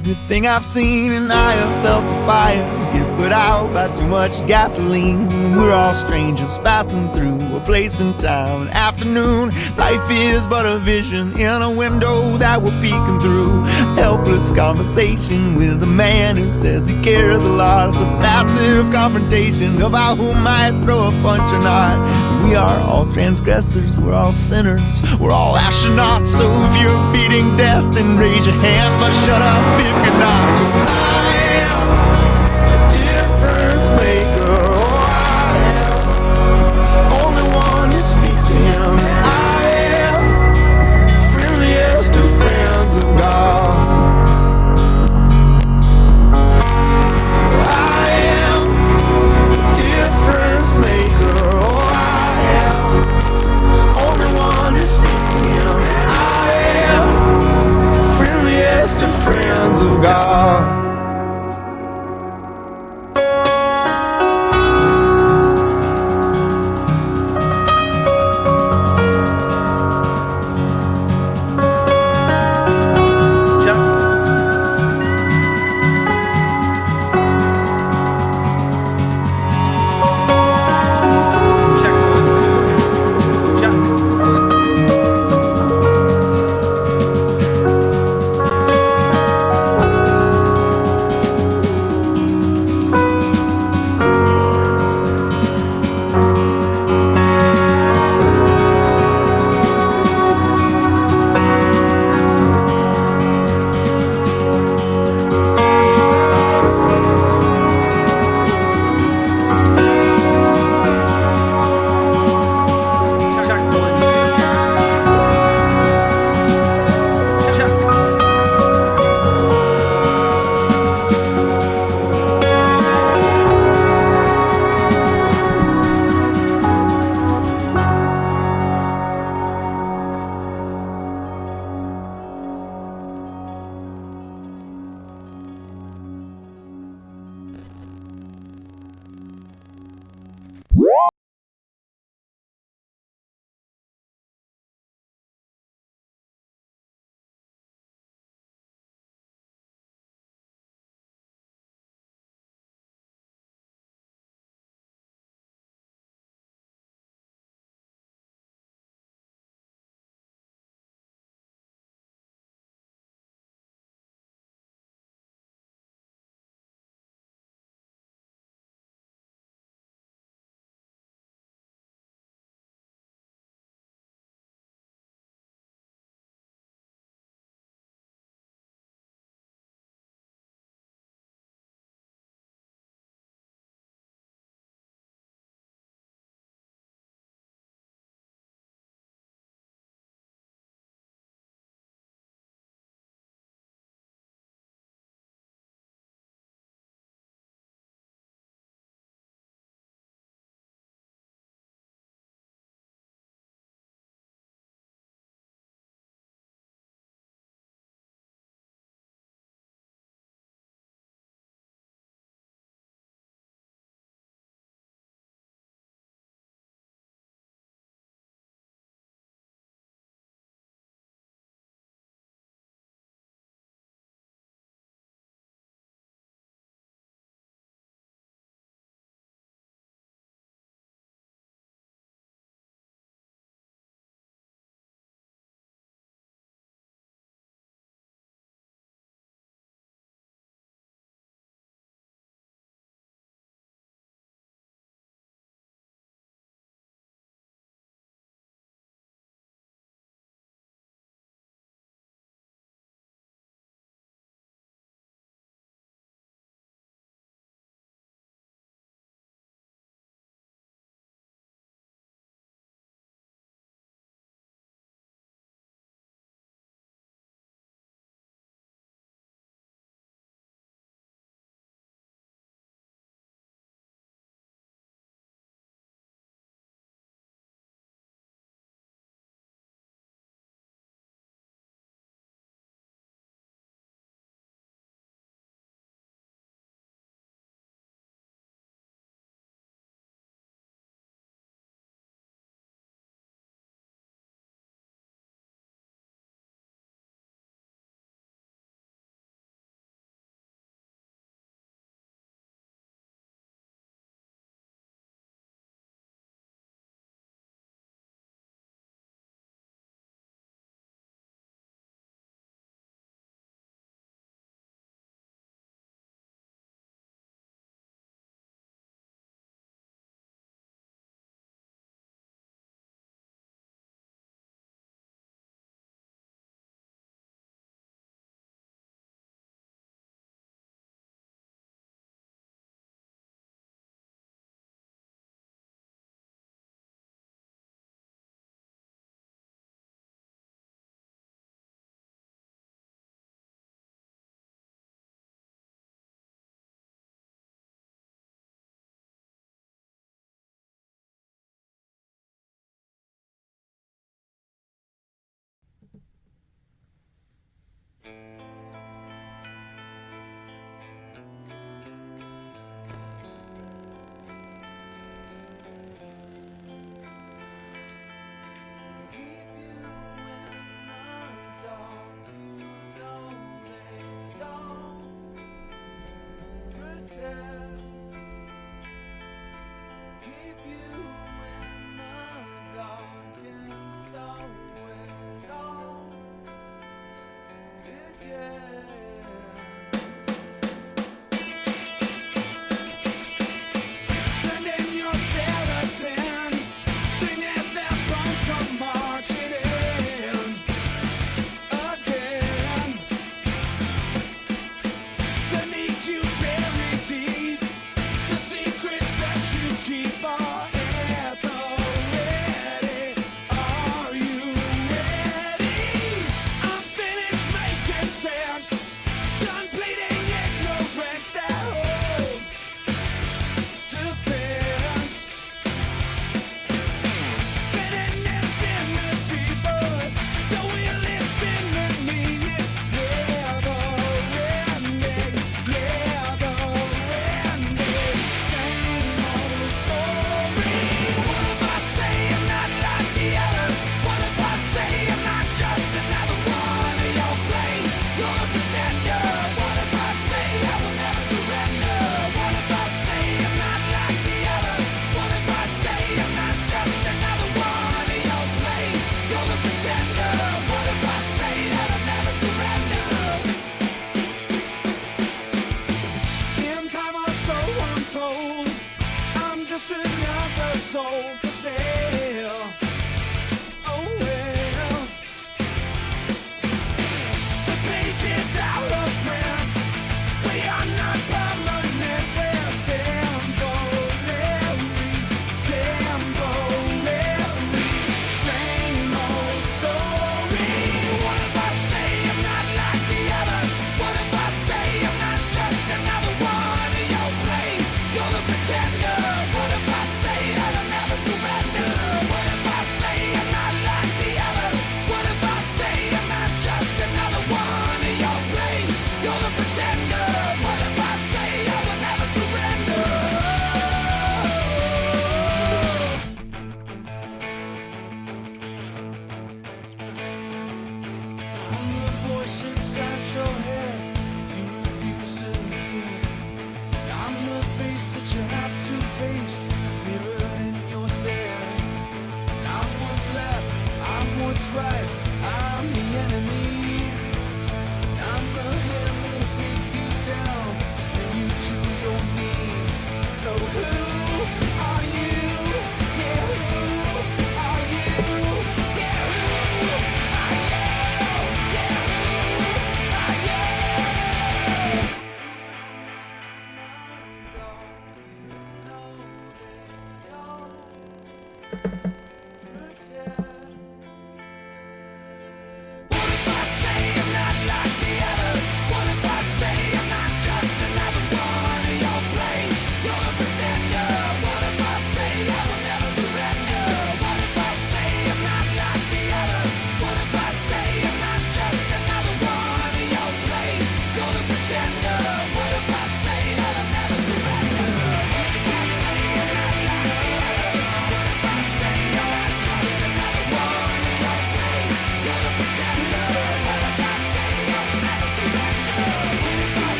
everything I've seen, and I have felt the fire get put out by too much gasoline. We're all strangers passing through a place in time. Afternoon, life is but a vision in a window that we're peeking through. Helpless conversation with a man who says he cares a lot. It's a passive confrontation about who might throw a punch or not. We are all transgressors, we're all sinners, we're all astronauts. So if you're beating death, then raise your hand, but shut up if you're not. 'Cause I am a difference maker. Oh, I am only one who speaks to him. I am friendliest of friends of God. I am a difference maker. Oh, I am only one who speaks to him. I am friendliest of friends of God.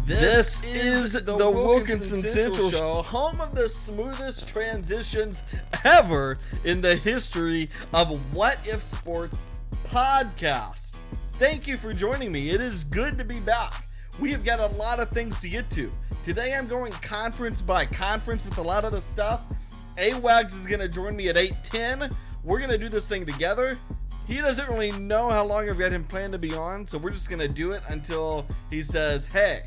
This is the Wilkinson Central Show, home of the smoothest transitions ever in the history of What If Sports podcast. Thank you for joining me. It is good to be back. We have got a lot of things to get to. Today I'm going conference by conference with a lot of the stuff. Awags is going to join me at 8:10. We're going to do this thing together. He doesn't really know how long I've got him planned to be on, so we're just going to do it until he says, hey,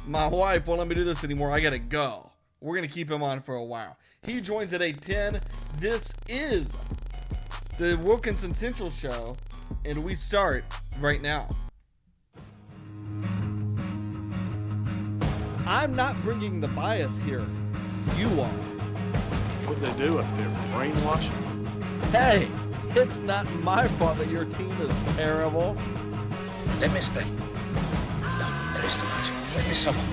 my wife won't let me do this anymore. I got to go. We're going to keep him on for a while. He joins at 8:10. This is the Wilkinson Central Show, and we start right now. I'm not bringing the bias here. You are. What they do up there? Brainwashing? Hey, it's not my fault that your team is terrible. Let me explain. No, there is too much. Let me sum up.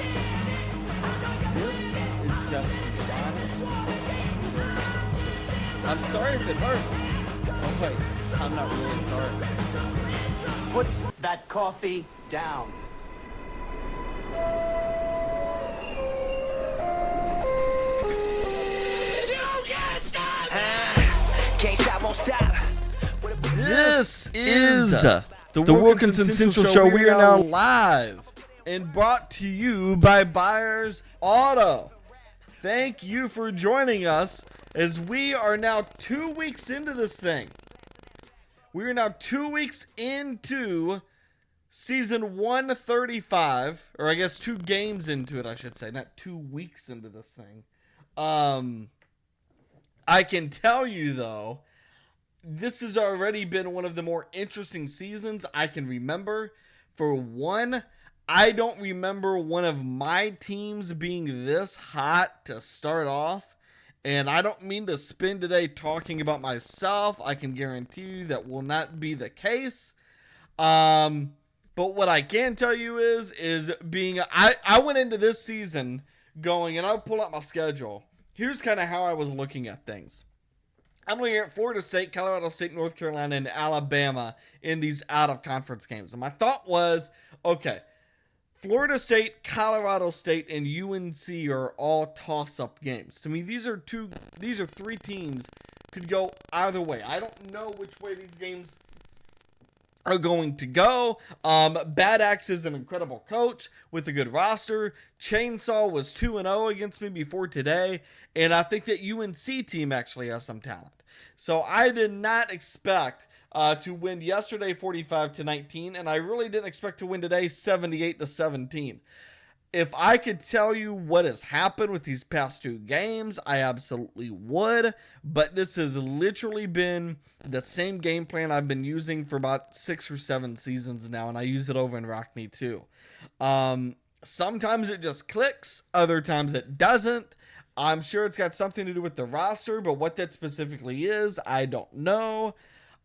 This is just honest. I'm sorry if it hurts. Oh wait, I'm not really sorry. Put that coffee down. Can't stop, won't stop. This is the Wilkinson Central Show. We are now live and brought to you by Buyers Auto. Thank you for joining us as we are now 2 weeks into this thing. We are now 2 weeks into season 135, or I guess 2 games into it, I should say, not 2 weeks into this thing. I can tell you, though, this has already been one of the more interesting seasons I can remember. For one, I don't remember one of my teams being this hot to start off. And I don't mean to spend today talking about myself. I can guarantee you that will not be the case. But what I can tell you is being... I went into this season going, and I'll pull out my schedule. Here's kind of how I was looking at things. I'm looking at Florida State, Colorado State, North Carolina, and Alabama in these out-of-conference games. And my thought was, okay, Florida State, Colorado State, and UNC are all toss-up games. To me, these are 3 teams could go either way. I don't know which way these games are going to go. Bad Axe is an incredible coach with a good roster. Chainsaw was 2-0 against me before today, and I think that UNC team actually has some talent. So I did not expect to win yesterday 45-19, and I really didn't expect to win today 78-17. If I could tell you what has happened with these past 2 games, I absolutely would. But this has literally been the same game plan I've been using for about 6 or 7 seasons now, and I use it over in Rockney too. Sometimes it just clicks, other times it doesn't. I'm sure it's got something to do with the roster, but what that specifically is, I don't know.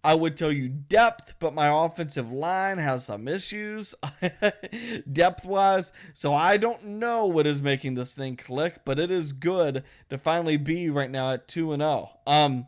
I would tell you depth, but my offensive line has some issues depth-wise. So I don't know what is making this thing click, but it is good to finally be right now at 2-0.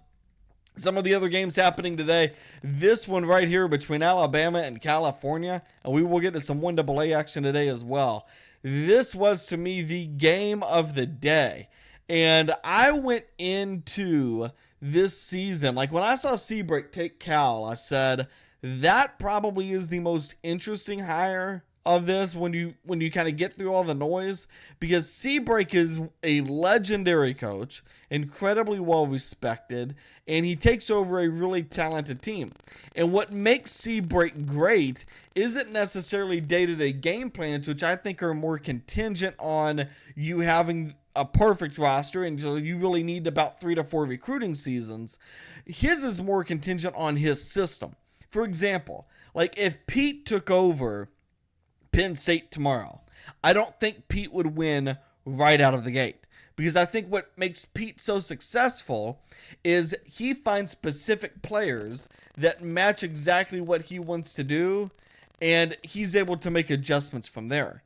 Some of the other games happening today, this one right here between Alabama and California, and we will get to some 1AA action today as well. This was, to me, the game of the day. And I went into this season, like when I saw Seabreak take Cal, I said that probably is the most interesting hire of this when you kind of get through all the noise, because Seabreak is a legendary coach, incredibly well respected, and he takes over a really talented team. And what makes Seabreak great isn't necessarily day-to-day game plans, which I think are more contingent on you having a perfect roster, and you really need about 3 to 4 recruiting seasons. His is more contingent on his system. For example, like if Pete took over Penn State tomorrow, I don't think Pete would win right out of the gate, because I think what makes Pete so successful is he finds specific players that match exactly what he wants to do, and he's able to make adjustments from there.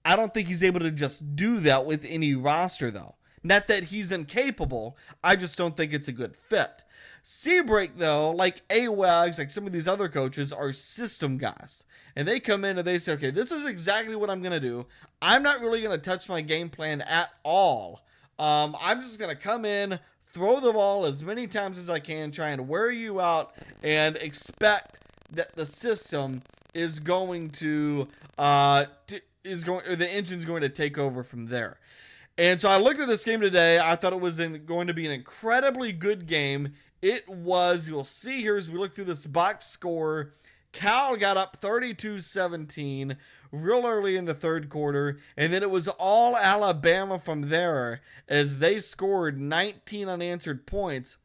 I don't think he's able to just do that with any roster, though. Not that he's incapable, I just don't think it's a good fit. Seabreak, though, like Awags, like some of these other coaches, are system guys. And they come in and they say, okay, this is exactly what I'm going to do. I'm not really going to touch my game plan at all. I'm just going to come in, throw the ball as many times as I can, try and wear you out, and expect that the system is going to the engine's going to take over from there. And so I looked at this game today. I thought it was going to be an incredibly good game. It was. You'll see here as we look through this box score, Cal got up 32-17 real early in the third quarter, and then it was all Alabama from there as they scored 19 unanswered points,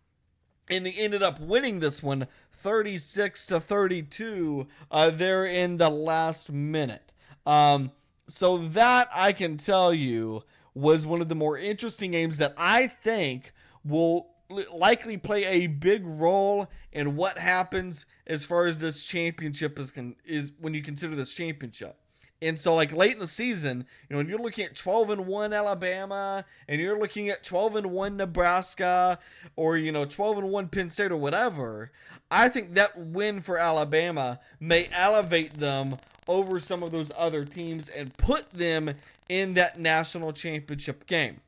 and they ended up winning this one 36-32 there in the last minute. So that I can tell you was one of the more interesting games that I think will likely play a big role in what happens as far as this championship is when you consider this championship. And so, like late in the season, when you're looking at 12-1 Alabama, and you're looking at 12-1 Nebraska, or 12-1 Penn State or whatever, I think that win for Alabama may elevate them over some of those other teams and put them in that national championship game.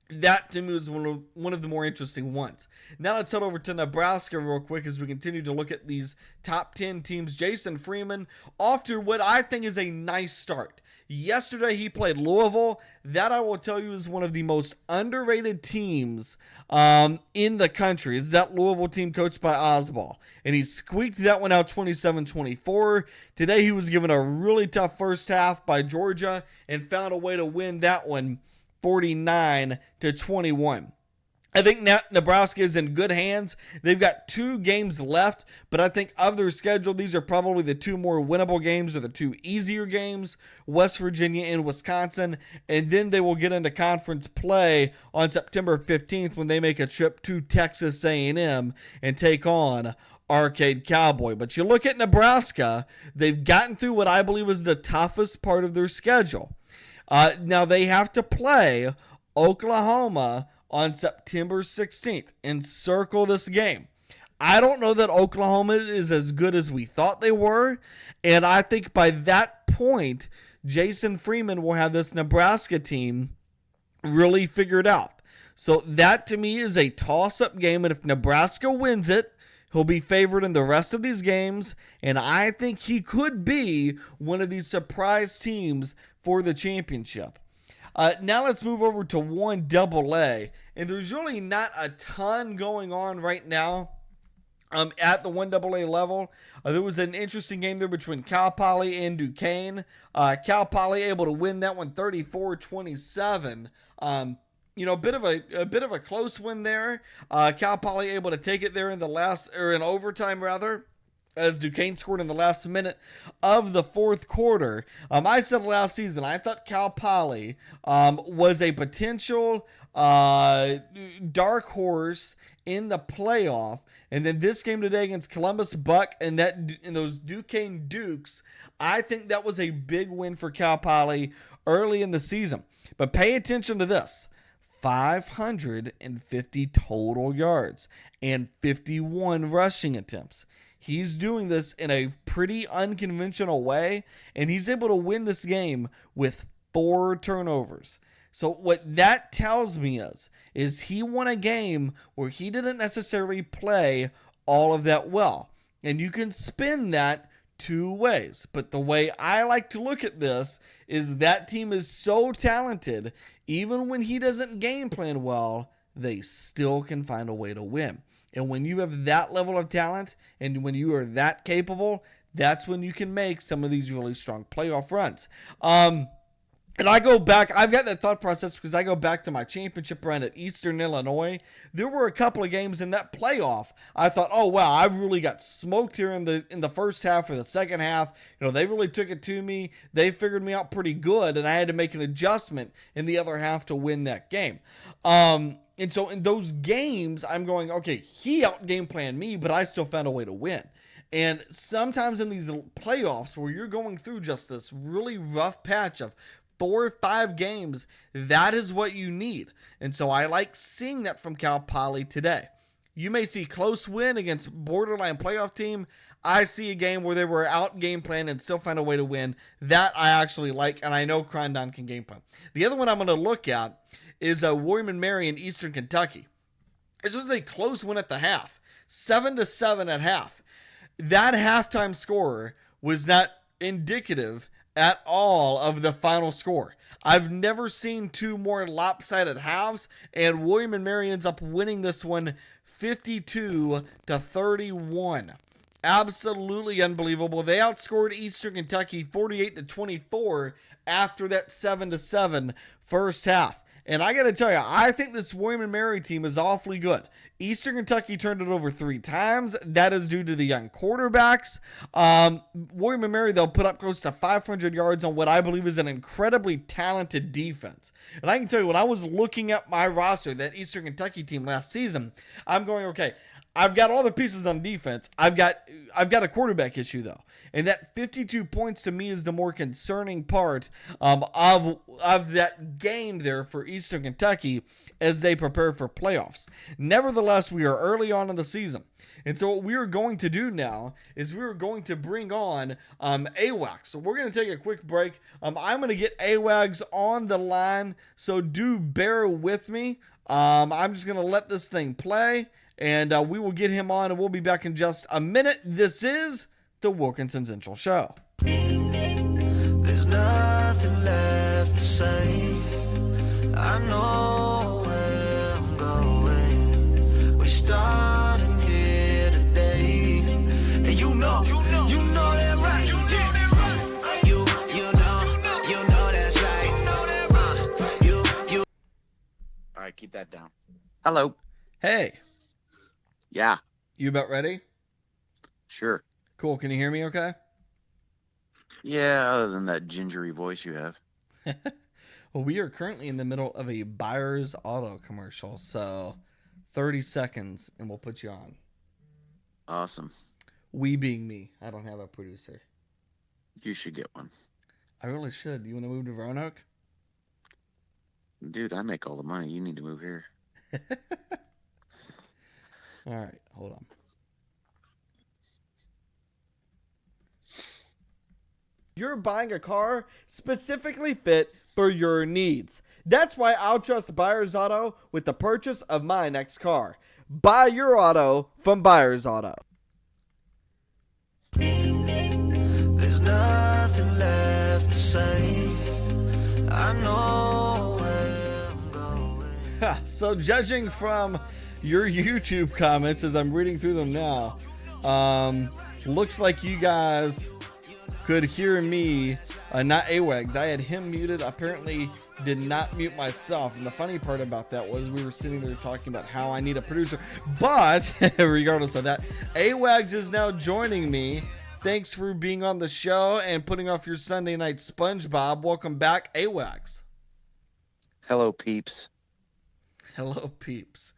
That to me was one of the more interesting ones. Now let's head over to Nebraska real quick as we continue to look at these top 10 teams. Jason Freeman off to what I think is a nice start. Yesterday he played Louisville. That I will tell you is one of the most underrated teams in the country. It's that Louisville team coached by Osbald. And he squeaked that one out 27-24. Today he was given a really tough first half by Georgia and found a way to win that one 49-21. I think Nebraska is in good hands. They've got 2 games left, but I think of their schedule, these are probably the 2 more winnable games or the 2 easier games, West Virginia and Wisconsin, and then they will get into conference play on September 15th when they make a trip to Texas A&M and take on Arcade Cowboy. But you look at Nebraska, they've gotten through what I believe is the toughest part of their schedule. Now they have to play Oklahoma on September 16th and circle this game. I don't know that Oklahoma is as good as we thought they were, and I think by that point, Jason Freeman will have this Nebraska team really figured out. So that to me is a toss-up game, and if Nebraska wins it, he'll be favored in the rest of these games, and I think he could be one of these surprise teams for the championship. Now let's move over to 1AA, and there's really not a ton going on right now at the 1AA level. There was an interesting game there between Cal Poly and Duquesne. Cal Poly able to win that one 34-27. A bit of a close win there. Cal Poly able to take it there in overtime rather, as Duquesne scored in the last minute of the fourth quarter. I said last season I thought Cal Poly was a potential dark horse in the playoff, and then this game today against Columbus Buck and those Duquesne Dukes, I think that was a big win for Cal Poly early in the season. But pay attention to this. 550 total yards and 51 rushing attempts. He's doing this in a pretty unconventional way, and he's able to win this game with 4 turnovers. So what that tells me is he won a game where he didn't necessarily play all of that well. And you can spin that 2 ways. But the way I like to look at this is that team is so talented, even when he doesn't game plan well, they still can find a way to win. And when you have that level of talent and when you are that capable, that's when you can make some of these really strong playoff runs. And I go back, I've got that thought process because I go back to my championship run at Eastern Illinois. There were a couple of games in that playoff I thought, oh wow, I've really got smoked here in the first half or the second half. They really took it to me. They figured me out pretty good, and I had to make an adjustment in the other half to win that game. And so in those games, I'm going, okay, he out-game planned me, but I still found a way to win. And sometimes in these playoffs where you're going through just this really rough patch of 4 or 5 games, that is what you need. And so I like seeing that from Cal Poly today. You may see close win against borderline playoff team. I see a game where they were out game plan and still find a way to win. That I actually like, and I know Crondon can game plan. The other one I'm going to look at is William and Mary in Eastern Kentucky. This was a close win at the half, 7-7 at half. That halftime score was not indicative at all of the final score. I've never seen 2 more lopsided halves, and William and Mary ends up winning this one 52-31. Absolutely unbelievable. They outscored Eastern Kentucky 48-24 after that 7-7 first half. And I got to tell you, I think this William & Mary team is awfully good. Eastern Kentucky turned it over 3 times. That is due to the young quarterbacks. William & Mary, they'll put up close to 500 yards on what I believe is an incredibly talented defense. And I can tell you, when I was looking at my roster, that Eastern Kentucky team last season, I'm going, okay, I've got all the pieces on defense. I've got a quarterback issue, though. And that 52 points to me is the more concerning part of that game there for Eastern Kentucky as they prepare for playoffs. Nevertheless, we are early on in the season. And so what we are going to do now is we are going to bring on Awags. So we're going to take a quick break. I'm going to get Awags on the line, so do bear with me. I'm just going to let this thing play, and we will get him on, and we'll be back in just a minute. This is the Wilkinson Central Show. There's nothing left to say. I know where I'm going. We're starting here today. And you know that right. You know that's right. All right, keep that down. Hello. Hey, Yeah, you about ready? sure. Cool. Can you hear me okay? Yeah, other than that gingery voice you have. Well, we are currently in the middle of a Buyers Auto commercial, so 30 seconds and we'll put you on. Awesome. We being me. I don't have a producer. You should get one. I really should. You want to move to Roanoke? Dude, I make all the money. You need to move here. All right, hold on. You're buying a car specifically fit for your needs. That's why I'll trust Buyers Auto with the purchase of my next car. Buy your auto from Buyers Auto. There's nothing left to say. I know where I'm going. So judging from your YouTube comments as I'm reading through them now, looks like you guys could hear me, not Awags. I had him muted. Apparently did not mute myself. And the funny part about that was we were sitting there talking about how I need a producer. But regardless of that, Awags is now joining me. Thanks for being on the show and putting off your Sunday night SpongeBob. Welcome back, Awags. Hello, peeps. Hello, peeps.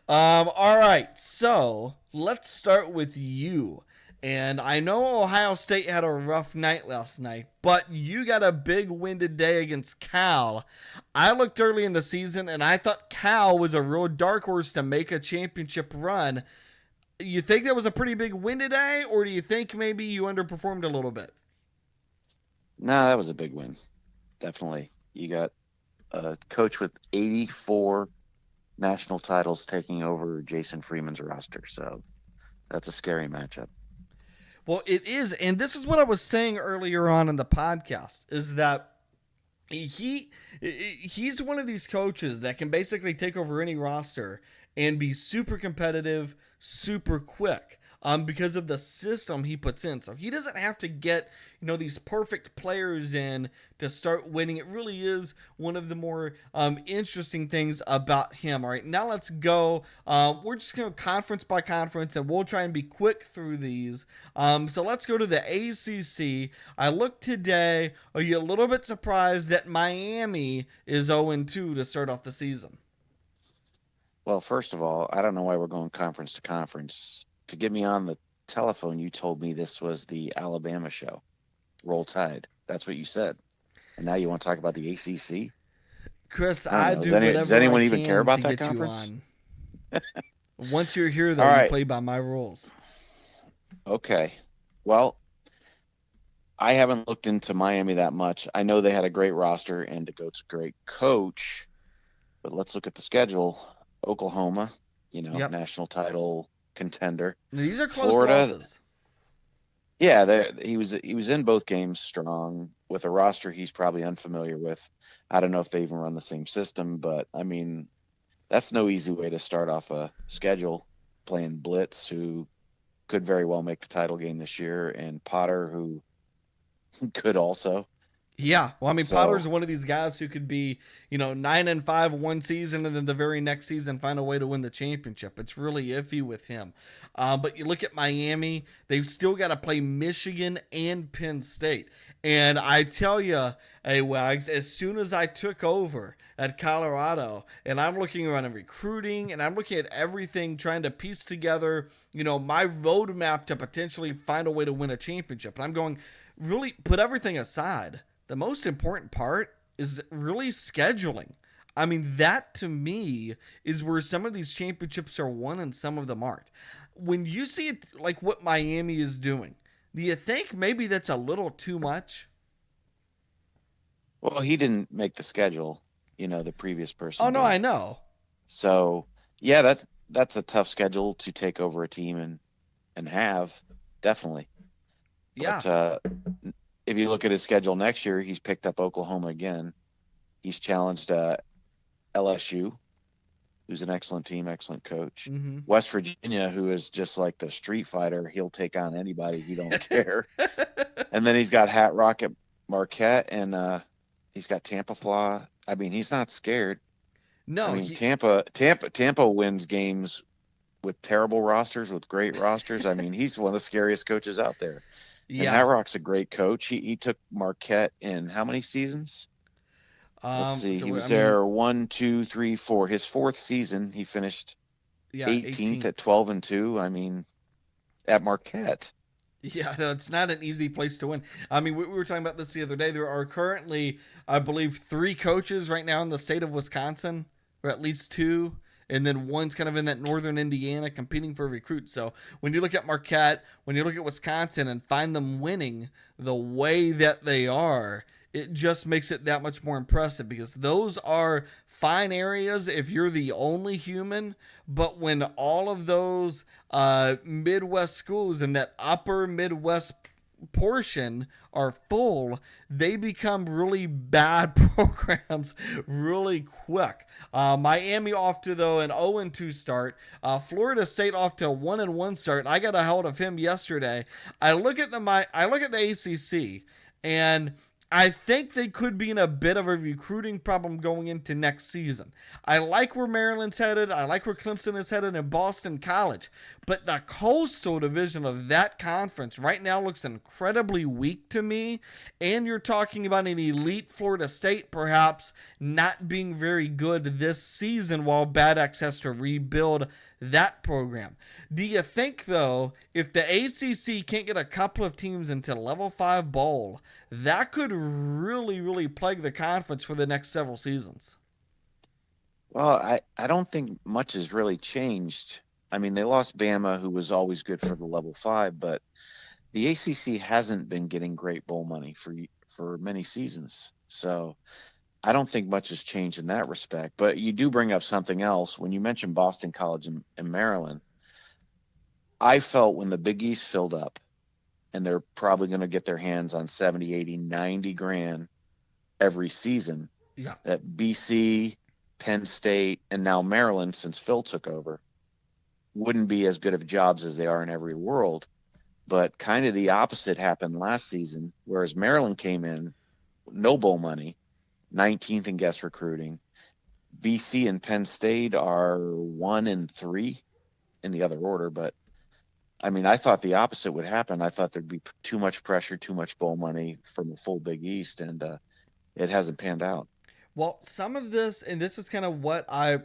All right, so let's start with you. And I know Ohio State had a rough night last night, but you got a big win today against Cal. I looked early in the season, and I thought Cal was a real dark horse to make a championship run. You think that was a pretty big win today, or do you think maybe you underperformed a little bit? No, that was a big win. Definitely. You got a coach with 84 national titles taking over Jason Freeman's roster, so that's a scary matchup. Well, it is, and this is what I was saying earlier on in the podcast, is that he's one of these coaches that can basically take over any roster and be super competitive, super quick, because of the system he puts in. So he doesn't have to get, these perfect players in to start winning. It really is one of the more interesting things about him. All right, now let's go. We're just going to conference by conference, and we'll try and be quick through these. So let's go to the ACC. I looked today. Are you a little bit surprised that Miami is 0-2 to start off the season? Well, first of all, I don't know why we're going conference to conference. To get me on the telephone, you told me this was the Alabama show. Roll Tide. That's what you said. And now you want to talk about the ACC? Chris, I do know. whatever Does anyone I even can care about to that get you conference? on. Once you're here, though, All right. you play by my rules. Okay. Well, I haven't looked into Miami that much. I know they had a great roster and DeGoat's a great coach, but let's look at the schedule. Oklahoma, Yep. national title contender. These are close Florida, losses. Yeah, he was in both games strong with a roster he's probably unfamiliar with. I don't know if they even run the same system, but I mean, that's no easy way to start off a schedule, playing Blitz, who could very well make the title game this year, and Potter, who could also. Yeah, well, I mean, So- Potter's one of these guys who could be, 9-5 one season, and then the very next season find a way to win the championship. It's really iffy with him. But you look at Miami; they've still got to play Michigan and Penn State. And I tell you, hey Wags, as soon as I took over at Colorado, and I'm looking around at recruiting, and I'm looking at everything, trying to piece together, my roadmap to potentially find a way to win a championship. And I'm going, really put everything aside. The most important part is really scheduling. I mean, that to me is where some of these championships are won and some of them aren't. When you see it like what Miami is doing, do you think maybe that's a little too much? Well, he didn't make the schedule, the previous person. Oh no, did. I know. So yeah, that's a tough schedule to take over a team and have, definitely. Yeah. But if you look at his schedule next year, he's picked up Oklahoma again. He's challenged LSU, who's an excellent team, excellent coach. Mm-hmm. West Virginia, who is just like the Street Fighter. He'll take on anybody. He don't care. And then he's got Hat Rock at Marquette, and he's got Tampa Flaw. I mean, he's not scared. No, I mean, Tampa wins games with terrible rosters, with great rosters. I mean, he's one of the scariest coaches out there. And Hat Rock's a great coach. He took Marquette in how many seasons? Let's see. so, He was I mean, there 1, 2, 3, 4. His fourth season, he finished 18th at 12-2. I mean, at Marquette. Yeah, it's not an easy place to win. I mean, we were talking about this the other day. There are currently, I believe, 3 coaches right now in the state of Wisconsin, or at least 2. And then one's kind of in that northern Indiana competing for recruits. So when you look at Marquette, when you look at Wisconsin and find them winning the way that they are, it just makes it that much more impressive, because those are fine areas if you're the only human. But when all of those Midwest schools in that upper Midwest portion are full, they become really bad programs really quick. Miami off to though an 0-2 start. Florida State off to a 1-1 start. I got a hold of him yesterday. I look at the ACC, and I think they could be in a bit of a recruiting problem going into next season. I like where Maryland's headed. I like where Clemson is headed in Boston College. But the coastal division of that conference right now looks incredibly weak to me. And you're talking about an elite Florida State perhaps not being very good this season, while Bad Axe has to rebuild that program. Do you think, though, if the ACC can't get a couple of teams into Level 5 Bowl, that could really, really plague the conference for the next several seasons? Well, I don't think much has really changed. I mean, they lost Bama, who was always good for the Level 5, but the ACC hasn't been getting great bowl money for many seasons. So I don't think much has changed in that respect. But you do bring up something else. When you mentioned Boston College and Maryland, I felt when the Big East filled up, and they're probably going to get their hands on 70, 80, 90 grand every season, that BC, Penn State, and now Maryland, since Phil took over, wouldn't be as good of jobs as they are in every world. But kind of the opposite happened last season, whereas Maryland came in, no bowl money, 19th in guest recruiting. BC and Penn State are 1 and 3 in the other order, but I mean, I thought the opposite would happen. I thought there'd be too much pressure, too much bowl money from the full Big East, and it hasn't panned out. Well, some of this, and this is kind of what I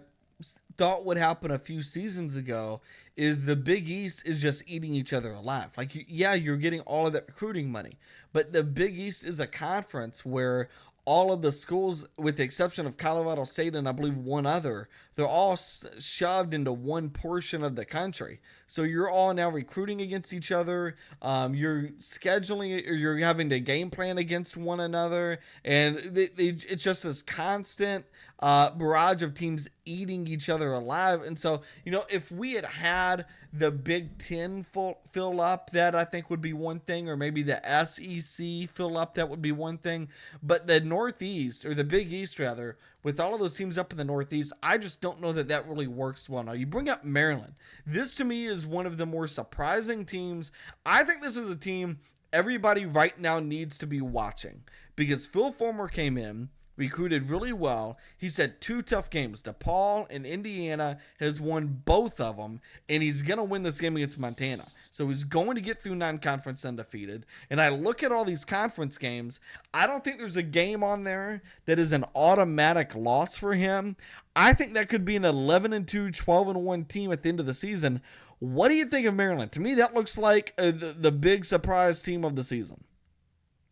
thought would happen a few seasons ago, is the Big East is just eating each other alive. Like, you're getting all of that recruiting money, but the Big East is a conference where all of the schools, with the exception of Colorado State and I believe one other, they're all shoved into one portion of the country. So you're all now recruiting against each other. You're scheduling, or you're having to game plan against one another. And it's just this constant barrage of teams eating each other alive. And so, if we had the Big Ten fill up, that I think would be one thing, or maybe the SEC fill up, that would be one thing. But the Northeast, or the Big East rather, with all of those teams up in the Northeast, I just don't know that really works well. Now, you bring up Maryland. This to me is one of the more surprising teams. I think this is a team, everybody right now needs to be watching, because Phil Fulmer came in, recruited really well. He said 2 tough games. DePaul and Indiana, has won both of them, and he's going to win this game against Montana. So he's going to get through non-conference undefeated. And I look at all these conference games, I don't think there's a game on there that is an automatic loss for him. I think that could be an 11-2, 12-1 team at the end of the season. What do you think of Maryland? To me, that looks like the big surprise team of the season.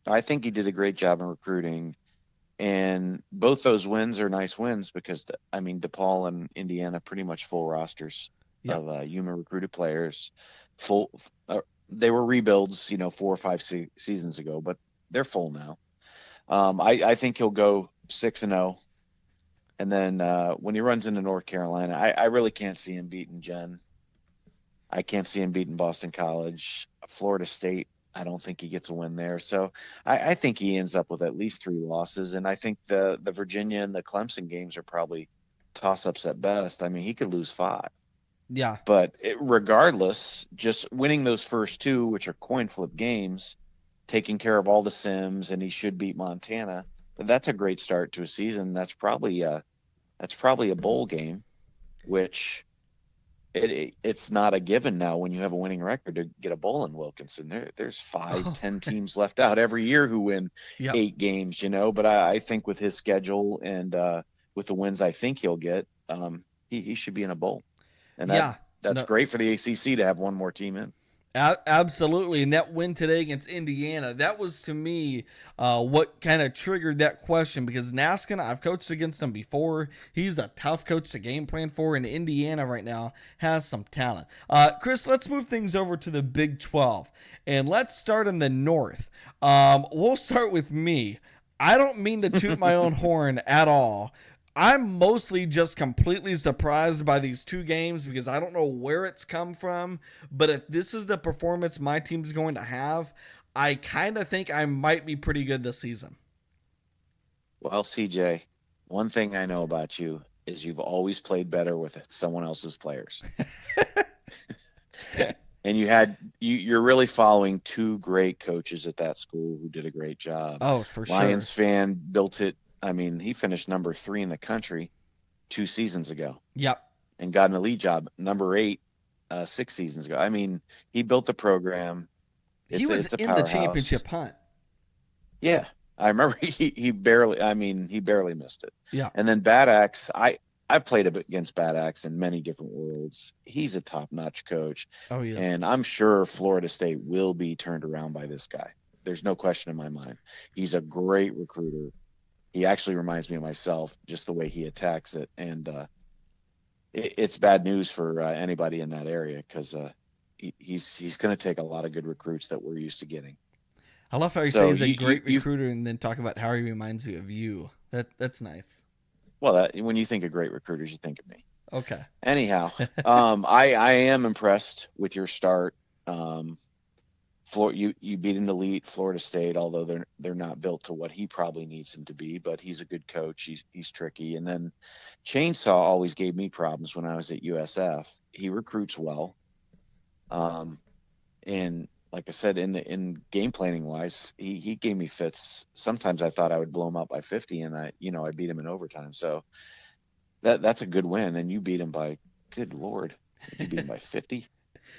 I think he did a great job in recruiting. And both those wins are nice wins because, I mean, DePaul and Indiana pretty much full rosters of Yuma recruited players. They were rebuilds, 4 or 5 seasons ago, but they're full now. I think he'll go 6-0. And then when he runs into North Carolina, I really can't see him beating Jen. I can't see him beating Boston College. Florida State, I don't think he gets a win there. So I think he ends up with at least 3 losses. And I think the Virginia and the Clemson games are probably toss-ups at best. I mean, he could lose 5. Yeah. But regardless, just winning those first 2, which are coin flip games, taking care of all the Sims, and he should beat Montana. But that's a great start to a season. That's probably a bowl game, which it's not a given now when you have a winning record to get a bowl in Wilkinson. There's 5-10 teams left out every year who win 8 games, But I think with his schedule and with the wins I think he'll get, he should be in a bowl. And that's great for the ACC to have one more team in. Absolutely. And that win today against Indiana, that was to me what kind of triggered that question, because Naskin, I've coached against him before. He's a tough coach to game plan for, and Indiana right now has some talent. Chris, let's move things over to the Big 12, and let's start in the North. We'll start with me. I don't mean to toot my own horn at all. I'm mostly just completely surprised by these 2 games because I don't know where it's come from. But if this is the performance my team's going to have, I kind of think I might be pretty good this season. Well, CJ, one thing I know about you is you've always played better with someone else's players. And you're really following 2 great coaches at that school who did a great job. Oh, for sure. Lions fan built it. I mean, he finished number 3 in the country 2 seasons ago. Yep. And got an elite job, number 8, 6 seasons ago. I mean, he built the program. He was in the championship hunt. Yeah. I remember he barely missed it. Yeah. And then Bad Axe, I played against Bad Axe in many different worlds. He's a top-notch coach. Oh, yes. And I'm sure Florida State will be turned around by this guy. There's no question in my mind. He's a great recruiter. He actually reminds me of myself, just the way he attacks it. And it's bad news for anybody in that area because he's going to take a lot of good recruits that we're used to getting. I love how you say he's a great recruiter and then talk about how he reminds you of you. That's nice. Well, when you think of great recruiters, you think of me. Okay. Anyhow, I am impressed with your start. You beat an elite Florida State, although they're not built to what he probably needs them to be. But he's a good coach. He's tricky. And then Chainsaw always gave me problems when I was at USF. He recruits well, and like I said, in game planning wise, he gave me fits. Sometimes I thought I would blow him up by 50, and I beat him in overtime. So that's a good win. And you beat him by, good Lord, you beat him by 50,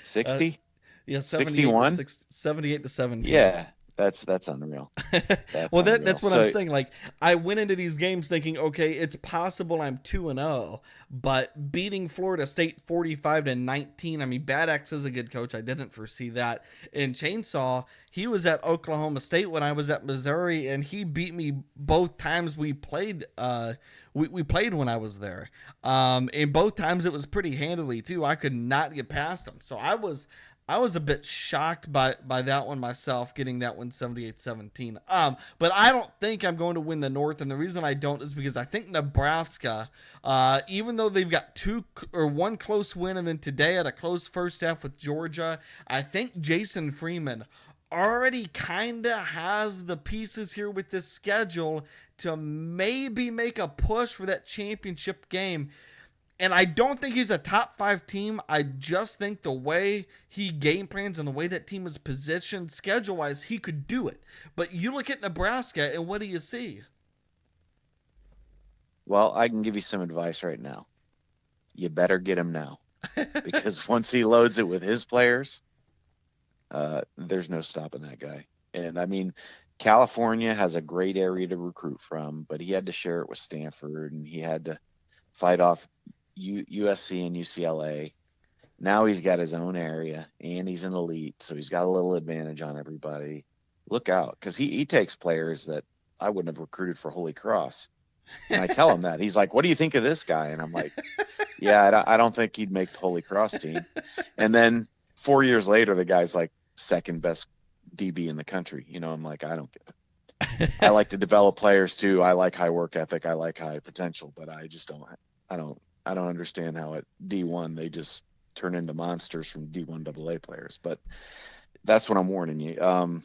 60. Yeah, 61, 78 to 17. Yeah, that's unreal. That's what I'm saying. Like, I went into these games thinking, okay, it's possible I'm 2-0, but beating Florida State 45-19. I mean, Bad Axe is a good coach. I didn't foresee that. And Chainsaw, he was at Oklahoma State when I was at Missouri, and he beat me both times we played. We played when I was there. And both times it was pretty handily too. I could not get past him. So I was a bit shocked by that one myself, getting that one 78-17. But I don't think I'm going to win the North, and the reason I don't is because I think Nebraska, even though they've got one close win and then today had a close first half with Georgia, I think Jason Freeman already kind of has the pieces here with this schedule to maybe make a push for that championship game. And I don't think he's a top 5 team. I just think the way he game plans and the way that team is positioned schedule wise, he could do it. But you look at Nebraska and what do you see? Well, I can give you some advice right now. You better get him now, because once he loads it with his players, there's no stopping that guy. And I mean, California has a great area to recruit from, but he had to share it with Stanford, and he had to fight off USC and UCLA. Now he's got his own area, and he's an elite, so he's got a little advantage on everybody. Look out, because he takes players that I wouldn't have recruited for Holy Cross. And I tell him that. He's like, what do you think of this guy? And I'm like, yeah, I don't think he'd make the Holy Cross team. And then 4 years later, the guy's like second best DB in the country. You know, I'm like, I don't get it. I like to develop players too. I like high work ethic. I like high potential, but I just don't understand how at D1 they just turn into monsters from D1 AA players. But that's what I'm warning you.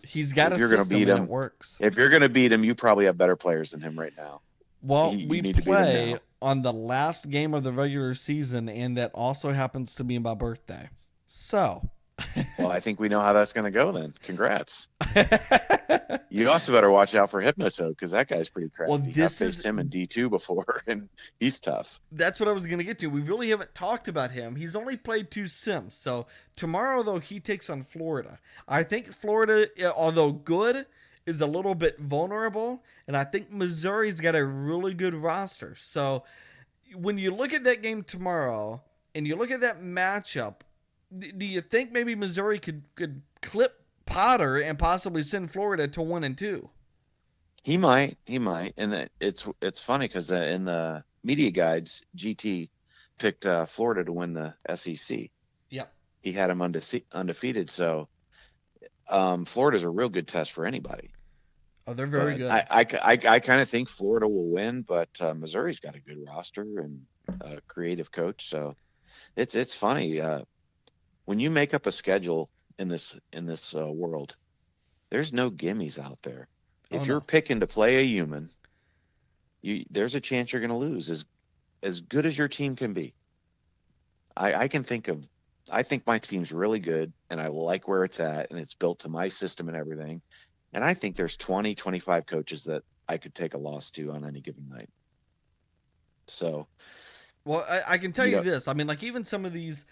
He's got a system and it works. If you're going to beat him, you probably have better players than him right now. Well, we play on the last game of the regular season, and that also happens to be my birthday. So. Well, I think we know how that's going to go then. Congrats. You also better watch out for Hypnotoad, because that guy's pretty crafty. Well, I've faced him in D2 before, and he's tough. That's what I was going to get to. We really haven't talked about him. He's only played 2 sims. So tomorrow, though, he takes on Florida. I think Florida, although good, is a little bit vulnerable, and I think Missouri's got a really good roster. So when you look at that game tomorrow and you look at that matchup, do you think maybe Missouri could clip Potter and possibly send Florida to 1-2? He might, and it's funny because in the media guides, GT picked Florida to win the SEC. Yep, he had him undefeated. So Florida's a real good test for anybody. Oh, they're very good. I kind of think Florida will win, but Missouri's got a good roster and a creative coach. So it's funny. When you make up a schedule in this world, there's no gimmies out there. If you're picking to play a human, there's a chance you're going to lose. As good as your team can be, I think my team's really good, and I like where it's at, and it's built to my system and everything. And I think there's 20, 25 coaches that I could take a loss to on any given night. So, well, I can tell you this. I mean, like even some of these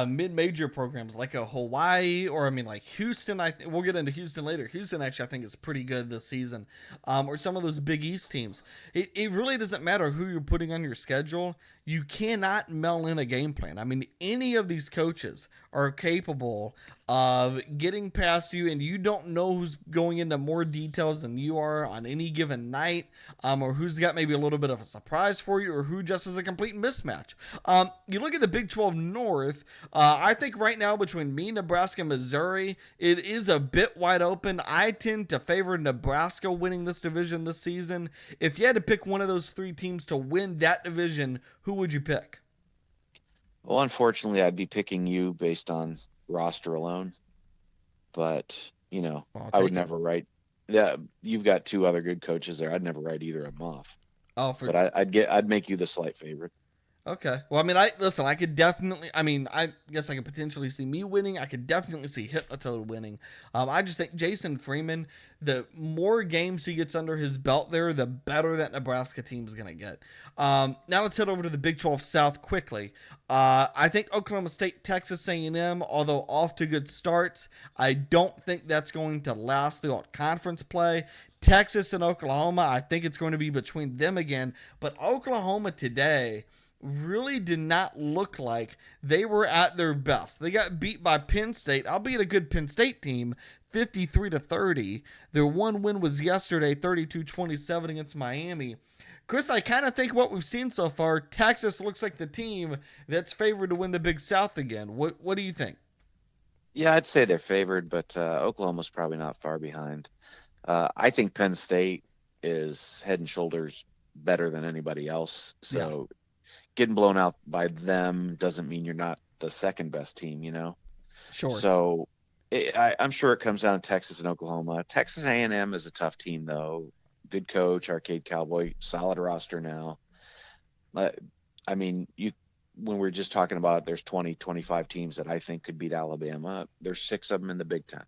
mid-major programs, like a Hawaii, or I mean, like Houston. We'll get into Houston later. Houston actually, I think, is pretty good this season. Or some of those Big East teams. It really doesn't matter who you're putting on your schedule. You cannot mail in a game plan. I mean, any of these coaches are capable of getting past you, and you don't know who's going into more details than you are on any given night, or who's got maybe a little bit of a surprise for you, or who just is a complete mismatch. You look at the Big 12 North. I think right now between me, Nebraska, and Missouri, it is a bit wide open. I tend to favor Nebraska winning this division this season. If you had to pick one of those 3 teams to win that division, who would you pick? Well, unfortunately, I'd be picking you based on roster alone. But, I would never write. Yeah, you've got 2 other good coaches there. I'd never write either of them off. But I'd make you the slight favorite. Okay. Well, I mean, I could definitely, I guess I could potentially see me winning. I could definitely see Hypnotoad winning. I just think Jason Freeman, the more games he gets under his belt there, the better that Nebraska team is going to get. Now let's head over to the Big 12 South quickly. I think Oklahoma State, Texas A&M, although off to good starts, I don't think that's going to last throughout conference play. Texas and Oklahoma, I think it's going to be between them again. But Oklahoma today really did not look like they were at their best. They got beat by Penn State, albeit a good Penn State team, 53-30. Their one win was yesterday, 32-27 against Miami. Chris, I kind of think what we've seen so far, Texas looks like the team that's favored to win the Big South again. What do you think? Yeah, I'd say they're favored, but Oklahoma's probably not far behind. I think Penn State is head and shoulders better than anybody else. So getting blown out by them doesn't mean you're not the second best team, Sure. So I'm sure it comes down to Texas and Oklahoma. Texas A&M is a tough team, though. Good coach, Arcade Cowboy, solid roster now. I mean, when we're just talking about there's 20, 25 teams that I think could beat Alabama, there's 6 of them in the Big Ten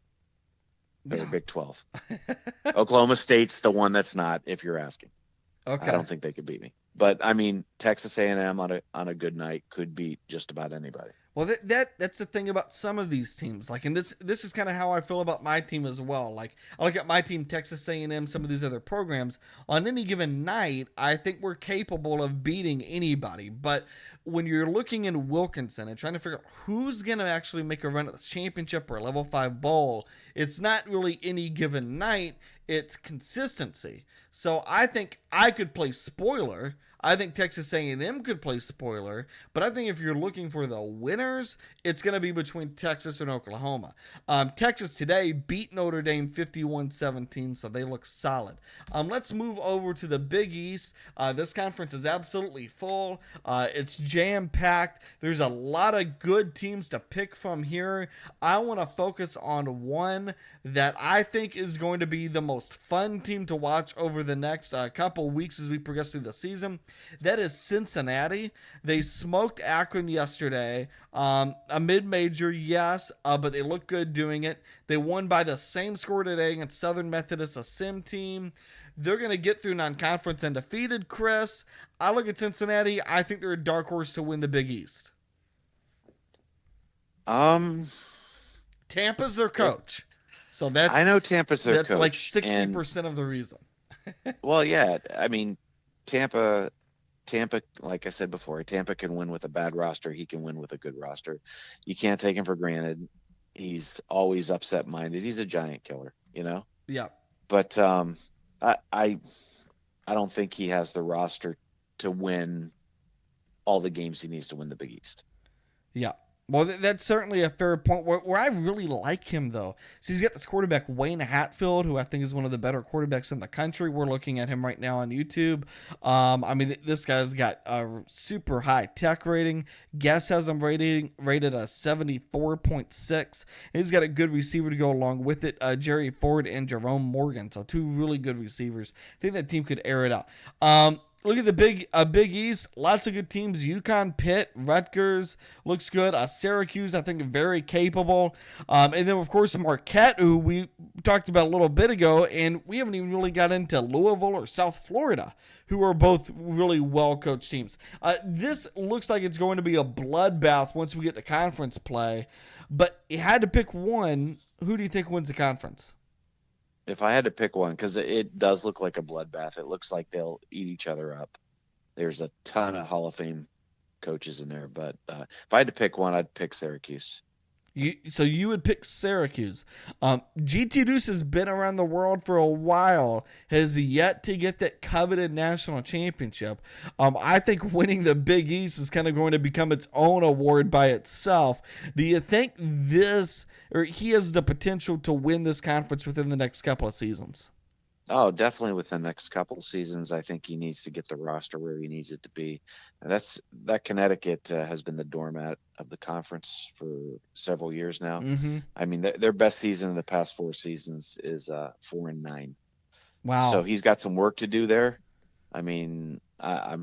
or Big 12. Oklahoma State's the one that's not, if you're asking. Okay. I don't think they could beat me. But I mean, Texas A&M on a good night could beat just about anybody. Well, that's the thing about some of these teams. Like, and this is kind of how I feel about my team as well. Like, I look at my team, Texas A&M, some of these other programs. On any given night, I think we're capable of beating anybody. But when you're looking in Wilkinson and trying to figure out who's going to actually make a run at the championship or a Level 5 bowl, it's not really any given night. It's consistency. So I think I could play spoiler. I think Texas A&M could play spoiler, but I think if you're looking for the winners, it's going to be between Texas and Oklahoma. Texas today beat Notre Dame 51-17, so they look solid. Let's move over to the Big East. This conference is absolutely full. It's jam-packed. There's a lot of good teams to pick from here. I want to focus on one that I think is going to be the most fun team to watch over the next couple weeks as we progress through the season. That is Cincinnati. They smoked Akron yesterday. A mid-major, yes, but they look good doing it. They won by the same score today against Southern Methodist, a sim team. They're going to get through non-conference undefeated, Chris. I look at Cincinnati. I think they're a dark horse to win the Big East. Tampa's their coach. So that's, I know Tampa's their coach. That's like 60% of the reason. Well, yeah. I mean, Tampa, like I said before, Tampa can win with a bad roster. He can win with a good roster. You can't take him for granted. He's always upset minded. He's a giant killer, you know? Yeah. But I don't think he has the roster to win all the games he needs to win the Big East. Yeah. Well, that's certainly a fair point. Where I really like him, though, so he's got this quarterback, Wayne Hatfield, who I think is one of the better quarterbacks in the country. We're looking at him right now on YouTube. I mean, this guy's got a super high tech rating. Guess has him rated a 74.6. And he's got a good receiver to go along with it, Jerry Ford and Jerome Morgan. So 2 really good receivers. I think that team could air it out. Look at the Big East. Lots of good teams. UConn, Pitt, Rutgers looks good. Syracuse, I think, very capable. And then, of course, Marquette, who we talked about a little bit ago, and we haven't even really got into Louisville or South Florida, who are both really well-coached teams. This looks like it's going to be a bloodbath once we get to conference play. But you had to pick one. Who do you think wins the conference? If I had to pick one, because it does look like a bloodbath. It looks like they'll eat each other up. There's a ton of Hall of Fame coaches in there, but if I had to pick one, I'd pick Syracuse. So you would pick Syracuse. GT Deuce has been around the world for a while, has yet to get that coveted national championship. I think winning the Big East is kind of going to become its own award by itself. Do you think he has the potential to win this conference within the next couple of seasons? Oh, definitely within the next couple of seasons. I think he needs to get the roster where he needs it to be. And that Connecticut has been the doormat of the conference for several years now. Mm-hmm. I mean, their best season in the past 4 seasons is 4-9. Wow. So he's got some work to do there. I mean, I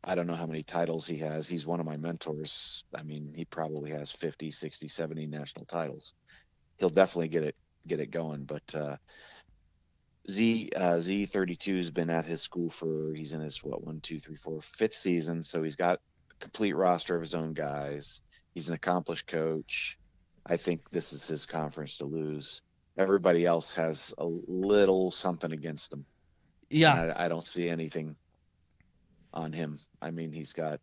don't know how many titles he has. He's one of my mentors. I mean, he probably has 50, 60, 70 national titles. He'll definitely get it going, but Z32 has been at his school he's in his 5th season, so he's got a complete roster of his own guys. He's an accomplished coach. I think this is his conference to lose. Everybody else has a little something against him. Yeah, I don't see anything on him. I mean, he's got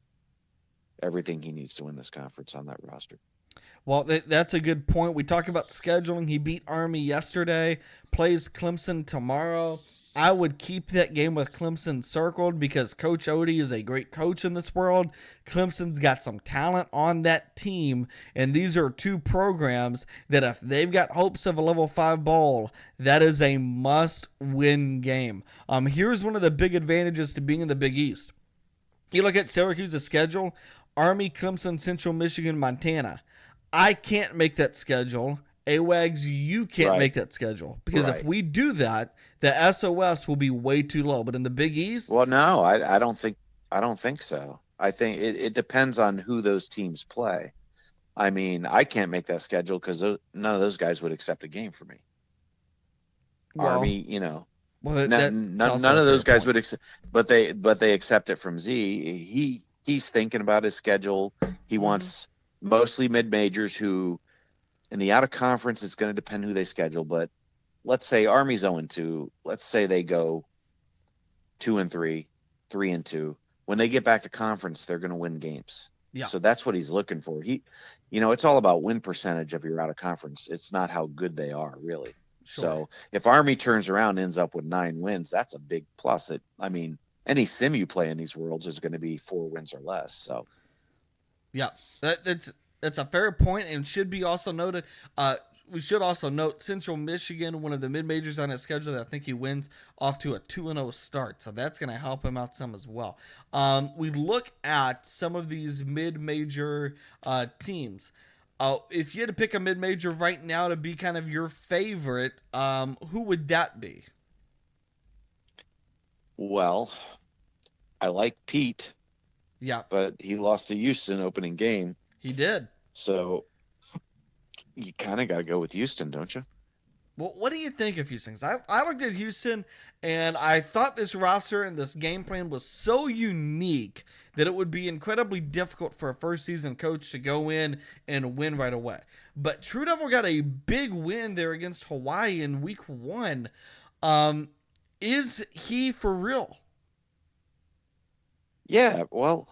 everything he needs to win this conference on that roster. Well, that's a good point. We talk about scheduling. He beat Army yesterday, plays Clemson tomorrow. I would keep that game with Clemson circled because Coach Odie is a great coach in this world. Clemson's got some talent on that team, and these are 2 programs that if they've got hopes of a Level 5 bowl, that is a must-win game. Here's one of the big advantages to being in the Big East. You look at Syracuse's schedule, Army, Clemson, Central Michigan, Montana. I can't make that schedule. Awags, you can't make that schedule. Because if we do that, the SOS will be way too low. But in the Big East, well, no, I don't think so. I think it depends on who those teams play. I mean, I can't make that schedule because none of those guys would accept a game for me. Well, Army, well, that's none also a of fair those guys point. would accept, but they accept it from Z. He's thinking about his schedule. He wants mostly mid majors who, in the out of conference, it's going to depend who they schedule. But let's say Army's 0-2. Let's say they go 2-3, 3-2. When they get back to conference, they're going to win games. Yeah. So that's what he's looking for. It's all about win percentage of your out of conference. It's not how good they are, really. Sure. So if Army turns around and ends up with 9 wins, that's a big plus. Any sim you play in these worlds is going to be 4 wins or less. So Yeah, that's a fair point, and should be also noted. We should also note Central Michigan, one of the mid majors on his schedule, that I think he wins off to a 2-0 start, so that's going to help him out some as well. We look at some of these mid major teams. If you had to pick a mid major right now to be kind of your favorite, who would that be? Well, I like Pete. Yeah, But he lost to Houston opening game. he did. So you kind of got to go with Houston, don't you? Well, what do you think of Houston? I looked at Houston, and I thought this roster and this game plan was so unique that it would be incredibly difficult for a first-season coach to go in and win right away. But True Devil got a big win there against Hawaii in Week 1. Is he for real? Yeah. Well,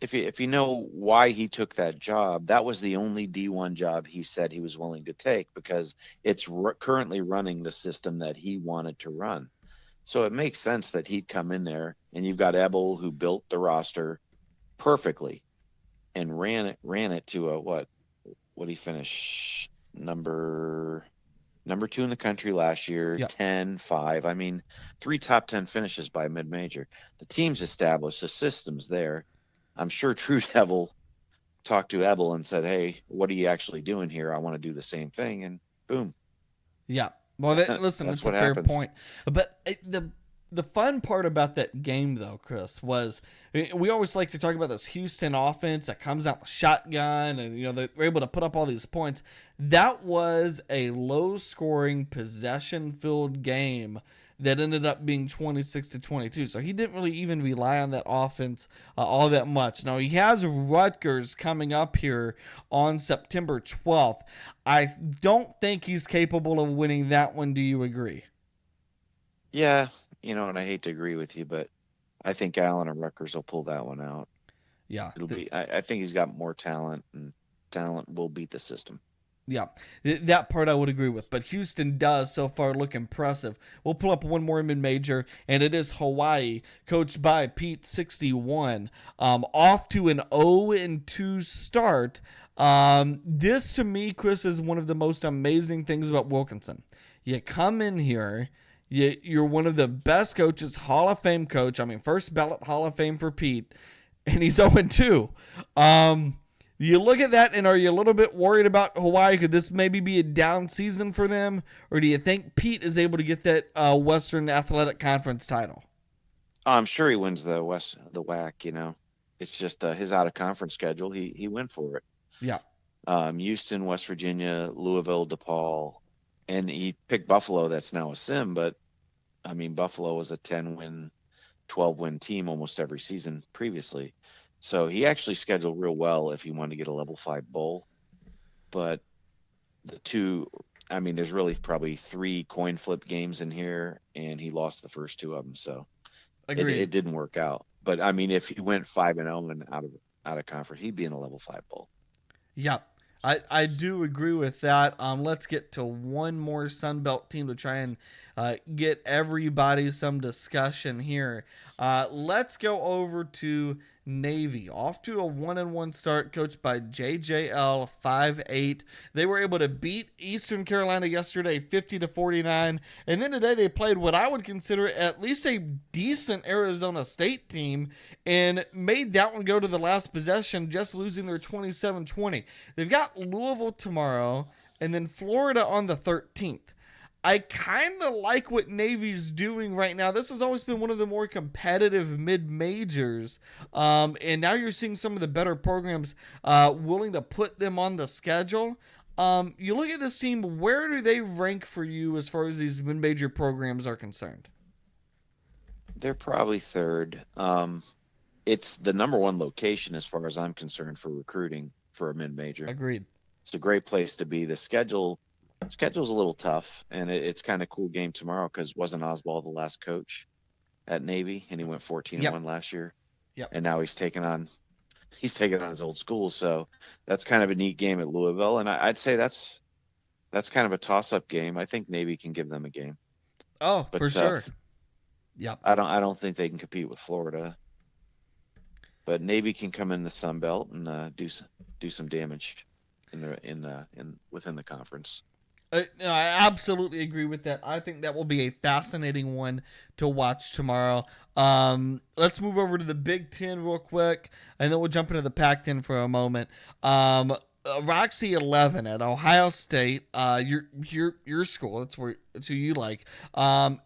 if you know why he took that job, that was the only D1 job he said he was willing to take because it's currently running the system that he wanted to run. So it makes sense that he'd come in there, and you've got Ebel who built the roster perfectly and ran it to a what he finish number 2 in the country last year, Yep. 10-5. 3 top 10 finishes by mid-major. The team's established, the system's there. I'm sure True Devil talked to Ebel and said, "Hey, what are you actually doing here? I want to do the same thing." And boom. Yeah. Well, listen, That's that's a what fair happens. point. But the fun part about that game, though, Chris, was we always like to talk about this Houston offense that comes out with shotgun, and they're able to put up all these points. That was a low-scoring, possession-filled game that ended up being 26-22. So he didn't really even rely on that offense all that much. Now, he has Rutgers coming up here on September 12th. I don't think he's capable of winning that one. Do you agree? Yeah, and I hate to agree with you, but I think Allen and Rutgers will pull that one out. Yeah. It'll be. I think he's got more talent, and talent will beat the system. Yeah, that part I would agree with. But Houston does so far look impressive. We'll pull up one more mid-major, and it is Hawaii, coached by Pete 61. Off to an 0-2 start. This, to me, Chris, is one of the most amazing things about Wilkinson. You come in here, you're one of the best coaches, Hall of Fame coach. First ballot Hall of Fame for Pete, and he's 0-2. You look at that, and are you a little bit worried about Hawaii? Could this maybe be a down season for them? Or do you think Pete is able to get that Western Athletic Conference title? I'm sure he wins the WAC. It's just his out of conference schedule. He went for it. Yeah. Houston, West Virginia, Louisville, DePaul, and he picked Buffalo. That's now a sim, but Buffalo was a 10-win, 12-win team almost every season previously. So he actually scheduled real well if he wanted to get a level 5 bowl. But the two, there's really probably 3 coin flip games in here, and he lost the first 2 of them. So it didn't work out. But if he went 5-0 and out of conference, he'd be in a level 5 bowl. Yeah, I do agree with that. Let's get to one more Sun Belt team to try and get everybody some discussion here. Let's go over to Navy, off to a 1-1 start, coached by JJL 5'8". They were able to beat Eastern Carolina yesterday 50-49, and then today they played what I would consider at least a decent Arizona State team and made that one go to the last possession, just losing their 27-20. They've got Louisville tomorrow and then Florida on the 13th. I kind of like what Navy's doing right now. This has always been one of the more competitive mid-majors. And now you're seeing some of the better programs willing to put them on the schedule. You look at this team, where do they rank for you as far as these mid-major programs are concerned? They're probably third. It's the number one location as far as I'm concerned for recruiting for a mid-major. Agreed. It's a great place to be. The schedule's a little tough, and it's kind of cool game tomorrow because wasn't Oswald the last coach at Navy, and he went 14-1 last year. Yep. And now he's taking on his old school, so that's kind of a neat game at Louisville, and I'd say that's kind of a toss-up game. I think Navy can give them a game. Oh, but for sure. Yep. I don't think they can compete with Florida, but Navy can come in the Sun Belt and do some damage within the conference. No, I absolutely agree with that. I think that will be a fascinating one to watch tomorrow. Let's move over to the Big Ten real quick, and then we'll jump into the Pac-10 for a moment. Roxy 11 at Ohio State, your school. That's who you like.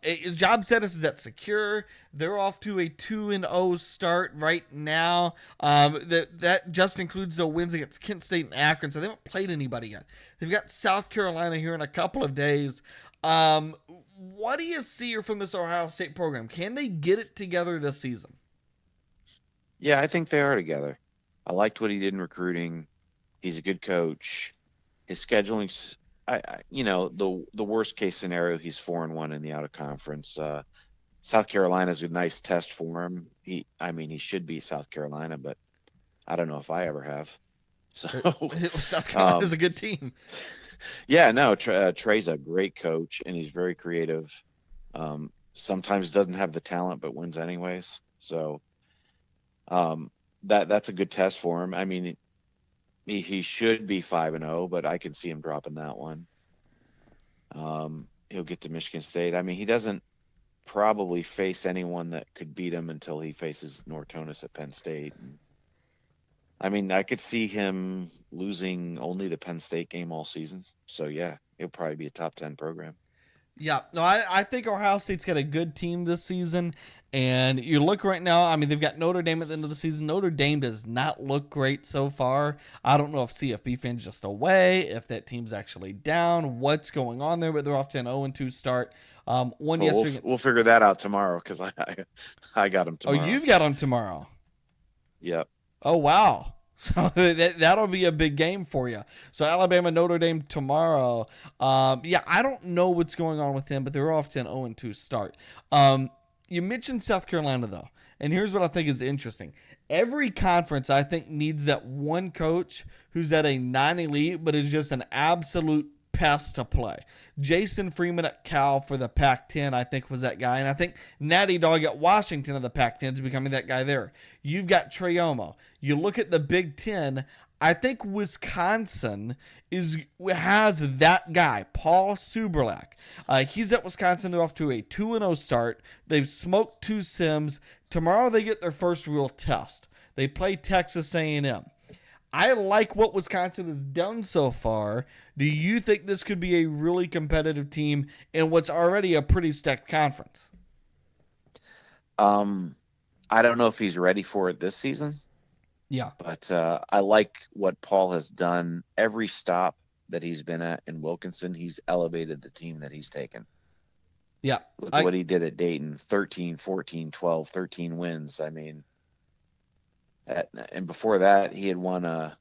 His job status is at secure. They're off to a 2-0 start right now. That just includes the wins against Kent State and Akron, so they haven't played anybody yet. They've got South Carolina here in a couple of days. What do you see from this Ohio State program? Can they get it together this season? Yeah, I think they are together. I liked what he did in recruiting. He's a good coach. His scheduling's, the worst case scenario, he's 4-1 in the out of conference. South Carolina's a nice test for him. He should beat South Carolina, but I don't know if I ever have. So South Carolina's a good team. Yeah, no, Trey's a great coach, and he's very creative. Sometimes doesn't have the talent, but wins anyways. So that's a good test for him. I mean, he should be 5-0, but I can see him dropping that one. He'll get to Michigan State. I mean, he doesn't probably face anyone that could beat him until he faces Nortonis at Penn State. I mean, I could see him losing only the Penn State game all season. So, yeah, he'll probably be a top 10 program. Yeah, no, I think Ohio State's got a good team this season. And you look right now, I mean, they've got Notre Dame at the end of the season. Notre Dame does not look great so far. I don't know if CFB fans just away, if that team's actually down, what's going on there, but they're off to an 0-2 start. We'll figure that out tomorrow because I got them tomorrow. Oh, you've got them tomorrow. Yep. Oh, wow. So that'll be a big game for you. So Alabama, Notre Dame tomorrow. I don't know what's going on with them, but they're off to an 0-2 start. You mentioned South Carolina, though, and here's what I think is interesting. Every conference, I think, needs that one coach who's at a non-elite but is just an absolute pest to play. Jason Freeman at Cal for the Pac-10, I think, was that guy. And I think Natty Dog at Washington of the Pac-10 is becoming that guy there. You've got Trey Omo. You look at the Big Ten, I think Wisconsin has that guy, Paul Suberlak. He's at Wisconsin. They're off to a 2-0 start. They've smoked 2 Sims. Tomorrow they get their first real test. They play Texas A&M. I like what Wisconsin has done so far. Do you think this could be a really competitive team in what's already a pretty stacked conference? I don't know if he's ready for it this season. Yeah. But I like what Paul has done. Every stop that he's been at in Wilkinson, he's elevated the team that he's taken. Yeah. Look at what he did at Dayton, 13, 14, 12, 13 wins. I mean, and before that, he had won a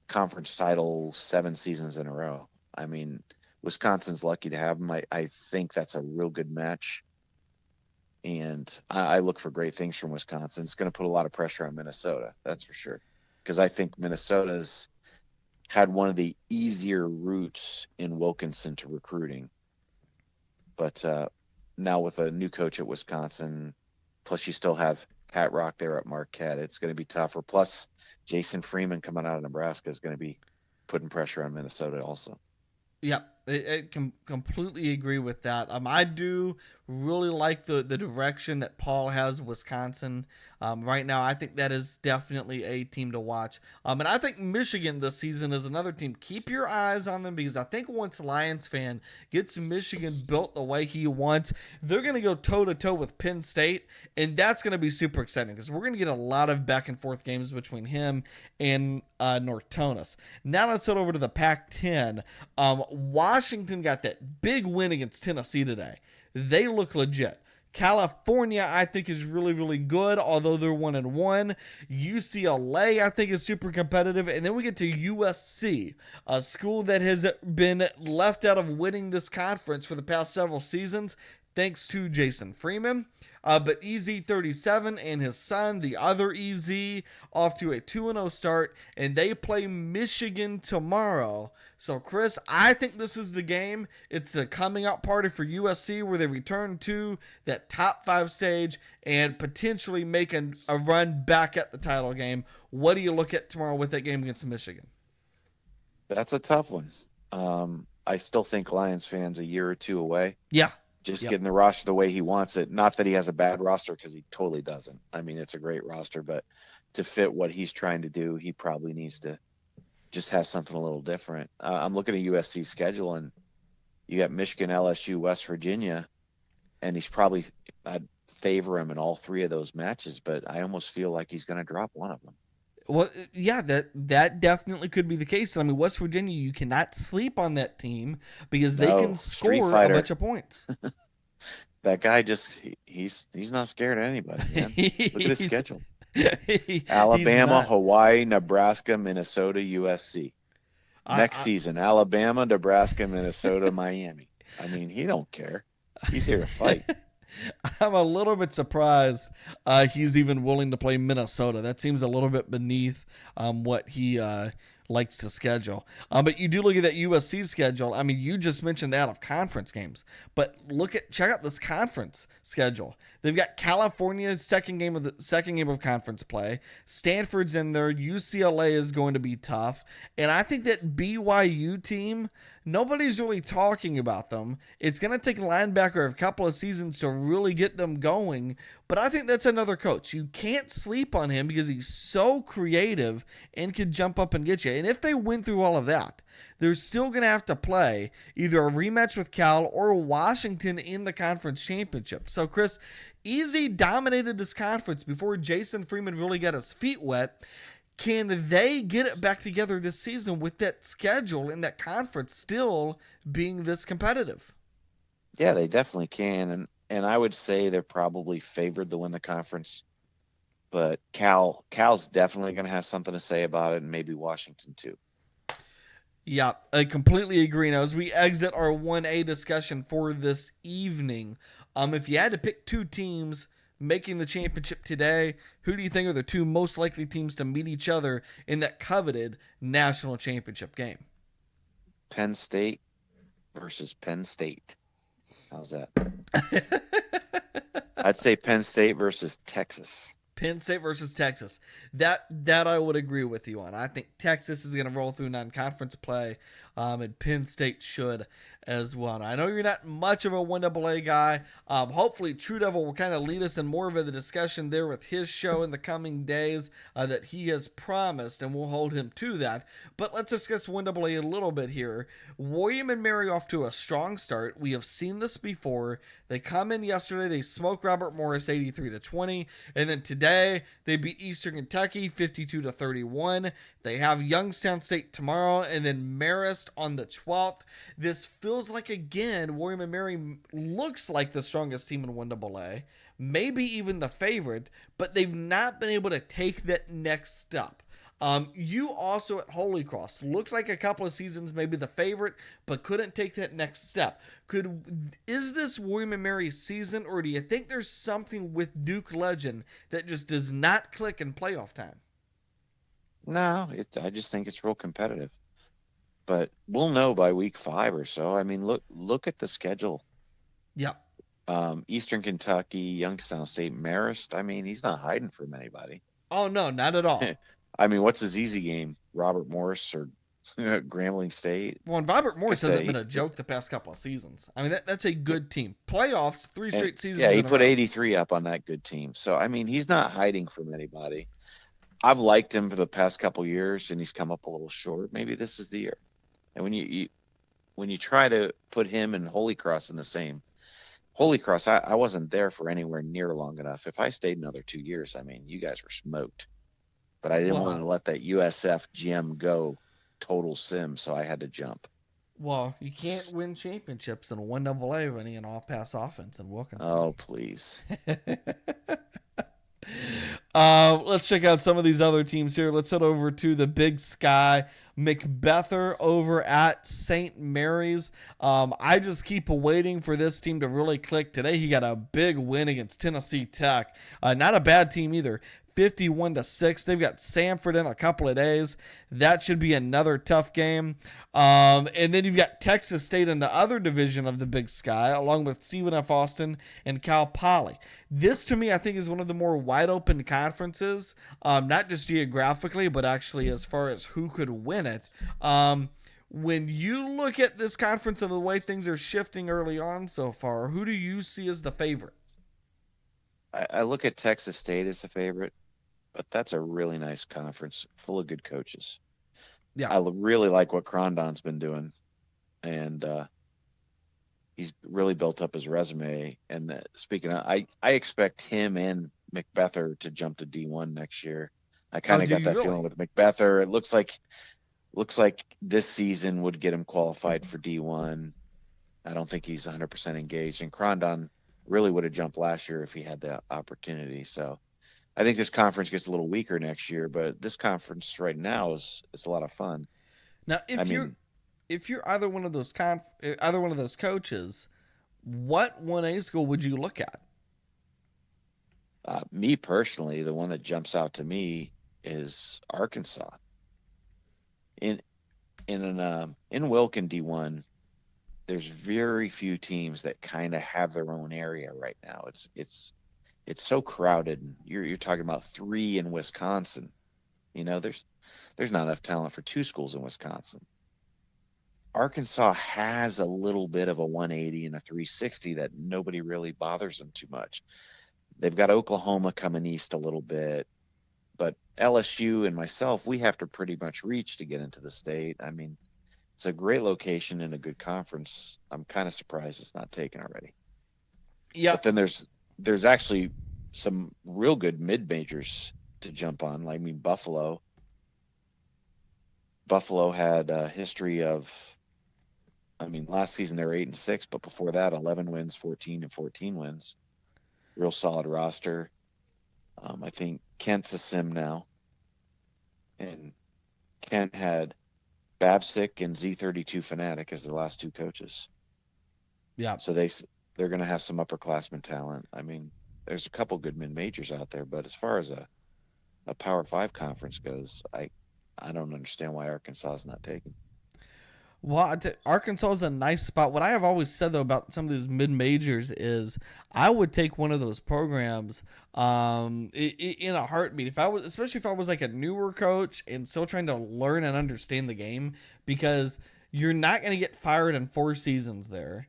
conference title 7 seasons in a row. I mean, Wisconsin's lucky to have him. I think that's a real good match. And I look for great things from Wisconsin. It's going to put a lot of pressure on Minnesota, that's for sure. Because I think Minnesota's had one of the easier routes in Wilkinson to recruiting. But now with a new coach at Wisconsin, plus you still have Pat Rock there at Marquette, it's going to be tougher. Plus, Jason Freeman coming out of Nebraska is going to be putting pressure on Minnesota also. Yep. Completely agree with that. I do really like the direction that Paul has Wisconsin right now. I think that is definitely a team to watch. And I think Michigan this season is another team. Keep your eyes on them, because I think once Lions fan gets Michigan built the way he wants, they're going to go toe to toe with Penn State, and that's going to be super exciting because we're going to get a lot of back and forth games between him and Nortonis. Now let's head over to the Pac-10. Washington got that big win against Tennessee today. They look legit. California, I think, is really, really good, although they're 1-1. UCLA, I think, is super competitive. And then we get to USC, a school that has been left out of winning this conference for the past several seasons, thanks to Jason Freeman. But EZ37 and his son, the other EZ, off to a 2-0 start, and they play Michigan tomorrow. So, Chris, I think this is the game. It's the coming out party for USC where they return to that top 5 stage and potentially make a run back at the title game. What do you look at tomorrow with that game against Michigan? That's a tough one. I still think Lions fans a year or two away. Yeah. Just getting the roster the way he wants it. Not that he has a bad roster, because he totally doesn't. I mean, it's a great roster, but to fit what he's trying to do, he probably needs to just have something a little different. I'm looking at USC's schedule, and you got Michigan, LSU, West Virginia, and I'd favor him in all 3 of those matches, but I almost feel like he's going to drop one of them. Well, yeah, that definitely could be the case. I mean, West Virginia, you cannot sleep on that team because they can score a bunch of points. That guy he's not scared of anybody, man. Look at his schedule. Alabama, Hawaii, Nebraska, Minnesota, USC. Next season, Alabama, Nebraska, Minnesota, Miami. I mean, he don't care. He's here to fight. I'm a little bit surprised he's even willing to play Minnesota. That seems a little bit beneath what he likes to schedule. But you do look at that USC schedule. I mean, you just mentioned the out of conference games, but check out this conference schedule. They've got California's second game of conference play. Stanford's in there. UCLA is going to be tough. And I think that BYU team, nobody's really talking about them. It's going to take a linebacker a couple of seasons to really get them going. But I think that's another coach. You can't sleep on him because he's so creative and can jump up and get you. And if they win through all of that, they're still going to have to play either a rematch with Cal or Washington in the conference championship. So, Chris, Easy dominated this conference before Jason Freeman really got his feet wet. Can they get it back together this season with that schedule and that conference still being this competitive? Yeah, they definitely can. And I would say they're probably favored to win the conference. But Cal's definitely going to have something to say about it, and maybe Washington too. Yeah, I completely agree. Now, as we exit our 1A discussion for this evening, if you had to pick 2 teams making the championship today, who do you think are the 2 most likely teams to meet each other in that coveted national championship game? Penn State versus Penn State. How's that? I'd say Penn State versus Texas. Penn State versus Texas. That I would agree with you on. I think Texas is going to roll through non-conference play, and Penn State should as well. Now, I know you're not much of a 1AA guy. Hopefully, True Devil will kind of lead us in more of the discussion there with his show in the coming days that he has promised, and we'll hold him to that. But let's discuss 1AA a little bit here. William and Mary off to a strong start. We have seen this before. They come in yesterday. They smoke Robert Morris 83-20, and then today they beat Eastern Kentucky 52-31. They have Youngstown State tomorrow, and then Marist on the 12th. This feels like, again, William and Mary looks like the strongest team in 1AA, maybe even the favorite, but they've not been able to take that next step. You also at Holy Cross looked like a couple of seasons maybe the favorite, but couldn't take that next step. Is this William and Mary's season, or do you think there's something with Duke Legend that just does not click in playoff time? No, I just think it's real competitive. But we'll know by week 5 or so. I mean, look at the schedule. Yeah. Eastern Kentucky, Youngstown State, Marist. I mean, he's not hiding from anybody. Oh, no, not at all. I mean, what's his easy game? Robert Morris or Grambling State. Well, and Robert Morris Like I say, hasn't been a joke the past couple of seasons. I mean, that's a good team. Playoffs, 3 straight seasons. Yeah, he in a put row. 83 up on that good team. So I mean, he's not hiding from anybody. I've liked him for the past couple years, and he's come up a little short. Maybe this is the year. And when you try to put him and Holy Cross in the same Holy Cross, I wasn't there for anywhere near long enough. If I stayed another 2 years, I mean, you guys were smoked. But I didn't want to let that USF GM go total sim, so I had to jump. Well, you can't win championships in a 1AA running an all-pass offense in Wilkinson. Oh, please. Let's check out some of these other teams here. Let's head over to the Big Sky. McBether over at St. Mary's. I just keep waiting for this team to really click. Today he got a big win against Tennessee Tech. Not a bad team either. 51-6. They've got Samford in a couple of days. That should be another tough game. And then you've got Texas State in the other division of the Big Sky, along with Stephen F. Austin and Cal Poly. This, to me, I think is one of the more wide open conferences, not just geographically, but actually as far as who could win it. When you look at this conference and the way things are shifting early on so far, who do you see as the favorite? I look at Texas State as the favorite, but that's a really nice conference full of good coaches. Yeah, I really like what Crondon's been doing, and he's really built up his resume. And speaking of, I expect him and McBether to jump to D1 next year. I kind of got that feeling with McBether. It looks like this season would get him qualified for D1. I don't think he's 100% engaged, and Crondon really would have jumped last year if he had the opportunity. So I think this conference gets a little weaker next year, but this conference right now is a lot of fun. Now, if you're either one of those coaches, what 1A school would you look at? Me personally, the one that jumps out to me is Arkansas. In Wilkin D1, there's very few teams that kind of have their own area right now. It's so crowded. You're talking about 3 in Wisconsin. You know, there's not enough talent for 2 schools in Wisconsin. Arkansas has a little bit of a 180 and a 360 that nobody really bothers them too much. They've got Oklahoma coming east a little bit, but LSU and myself, we have to pretty much reach to get into the state. I mean, it's a great location and a good conference. I'm kind of surprised it's not taken already. Yeah. But then there's actually some real good mid majors to jump on. Like, I mean, Buffalo had a history of, I mean, last season they were 8-6, but before that, 11 wins, 14 wins. Real solid roster. I think Kent's a sim now, and Kent had Babsick and Z32 Fanatic as the last 2 coaches. Yeah. So they're going to have some upperclassmen talent. I mean, there's a couple good mid majors out there, but as far as a Power 5 conference goes, I don't understand why Arkansas is not taken. Well, Arkansas is a nice spot. What I have always said, though, about some of these mid-majors is I would take one of those programs in a heartbeat. Especially if I was like a newer coach and still trying to learn and understand the game, because you're not going to get fired in 4 seasons there.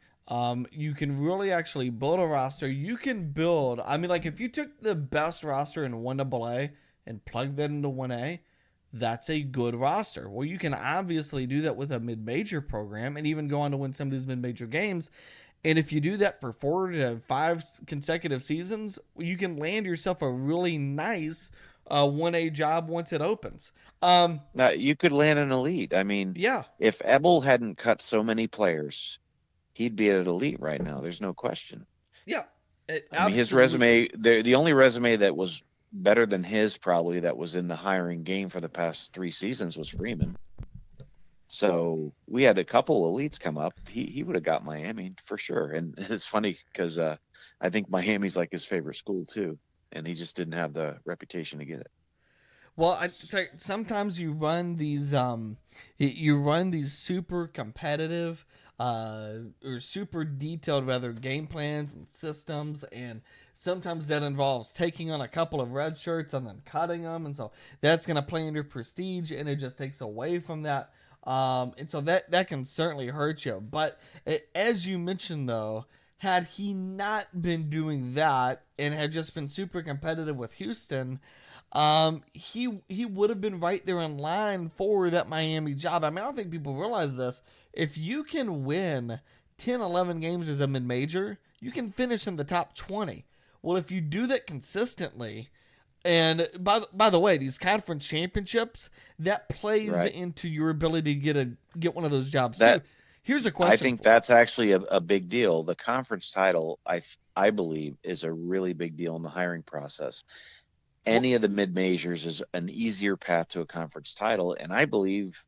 You can really actually build a roster. You can build, I mean, like if you took the best roster in 1AA and plugged that into 1A, that's a good roster. Well, you can obviously do that with a mid-major program and even go on to win some of these mid-major games. And if you do that for 4 to 5 consecutive seasons, you can land yourself a really nice 1A job once it opens. Now, you could land an elite. I mean, yeah. If Ebel hadn't cut so many players, he'd be at elite right now. There's no question. Yeah. I mean, his resume, the only resume that was better than his probably that was in the hiring game for the past 3 seasons was Freeman. So we had a couple elites come up. He would have got Miami for sure. And it's funny because I think Miami's like his favorite school too, and he just didn't have the reputation to get it. Well, sometimes you run these super competitive or super detailed rather game plans and systems, and sometimes that involves taking on a couple of red shirts and then cutting them, and so that's going to play into prestige, and it just takes away from that And so that can certainly hurt you. But as you mentioned, though, had he not been doing that and had just been super competitive with Houston, he would have been right there in line for that Miami job. I mean, I don't think people realize this. If you can win 10, 11 games as a mid-major, you can finish in the top 20. Well, if you do that consistently, and by the way, these conference championships, that plays into your ability to get one of those jobs too. Here's a question. I think that's actually a big deal. The conference title, I believe, is a really big deal in the hiring process. Any of the mid majors is an easier path to a conference title, and I believe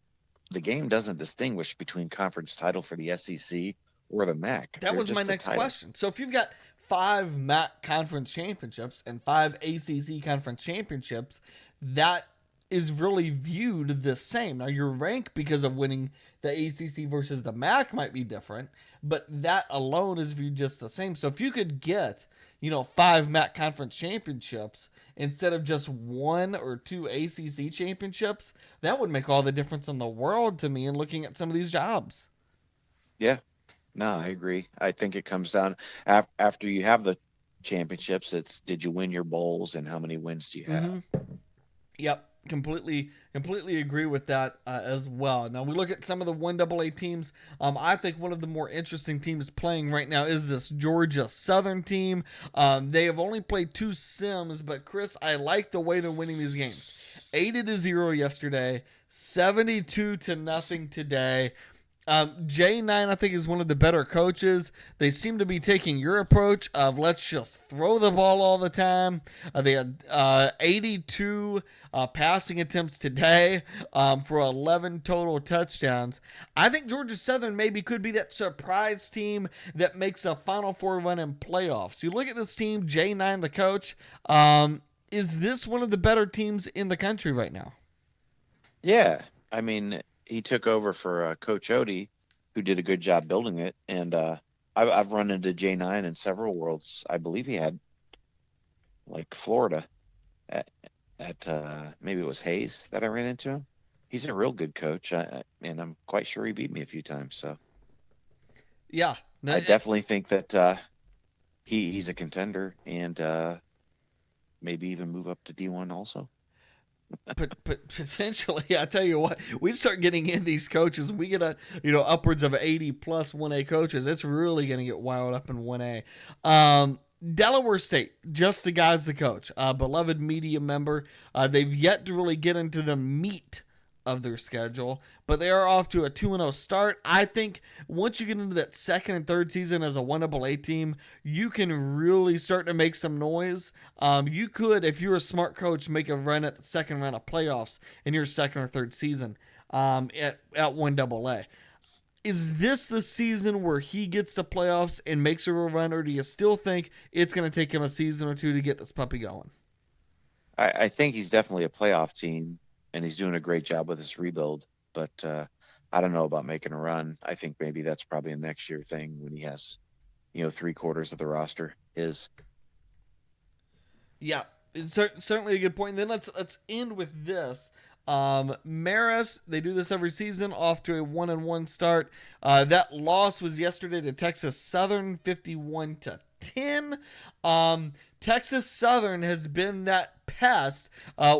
the game doesn't distinguish between conference title for the SEC or the MAC. That was my next question. So if you've got 5 MAC conference championships and 5 ACC conference championships, that is really viewed the same. Now, your rank because of winning the ACC versus the MAC might be different, but that alone is viewed just the same. So if you could get, 5 MAC conference championships instead of just 1 or 2 ACC championships, that would make all the difference in the world to me in looking at some of these jobs. Yeah. No, I agree. I think it comes down after you have the championships. It's did you win your bowls and how many wins do you have? Mm-hmm. Yep, completely agree with that as well. Now we look at some of the 1AA teams. I think one of the more interesting teams playing right now is this Georgia Southern team. They have only played 2 sims, but Chris, I like the way they're winning these games. 80-0 yesterday, 72-0 today. J9, I think, is one of the better coaches. They seem to be taking your approach of let's just throw the ball all the time. They had 82 passing attempts today for 11 total touchdowns. I think Georgia Southern maybe could be that surprise team that makes a Final Four run in playoffs. You look at this team, J9, the coach. Is this one of the better teams in the country right now? Yeah. I mean, he took over for Coach Odie, who did a good job building it. And I've run into J9 in several worlds. I believe he had like Florida at maybe it was Hayes that I ran into him. He's a real good coach, and I'm quite sure he beat me a few times. So yeah, I definitely think that he's a contender and maybe even move up to D1 also. But potentially, I tell you what, we start getting in these coaches. We get upwards of 80 plus 1A coaches. It's really going to get wild up in 1A. Delaware State, just the guys to coach. Beloved media member. They've yet to really get into the meat of their schedule, but they are off to a 2-0 start. I think once you get into that second and third season as a 1AA team, you can really start to make some noise. You could, if you're a smart coach, make a run at the second round of playoffs in your second or third season at 1AA. Is this the season where he gets to playoffs and makes a run, or do you still think it's going to take him a season or two to get this puppy going? I think he's definitely a playoff team. And he's doing a great job with his rebuild, but I don't know about making a run. I think maybe that's probably a next year thing when he has, 3/4 of the roster is. Yeah, it's certainly a good point. And then let's end with this. Marist, they do this every season, off to a 1-1 start. That loss was yesterday to Texas Southern, 51-10. Texas Southern has been that pest.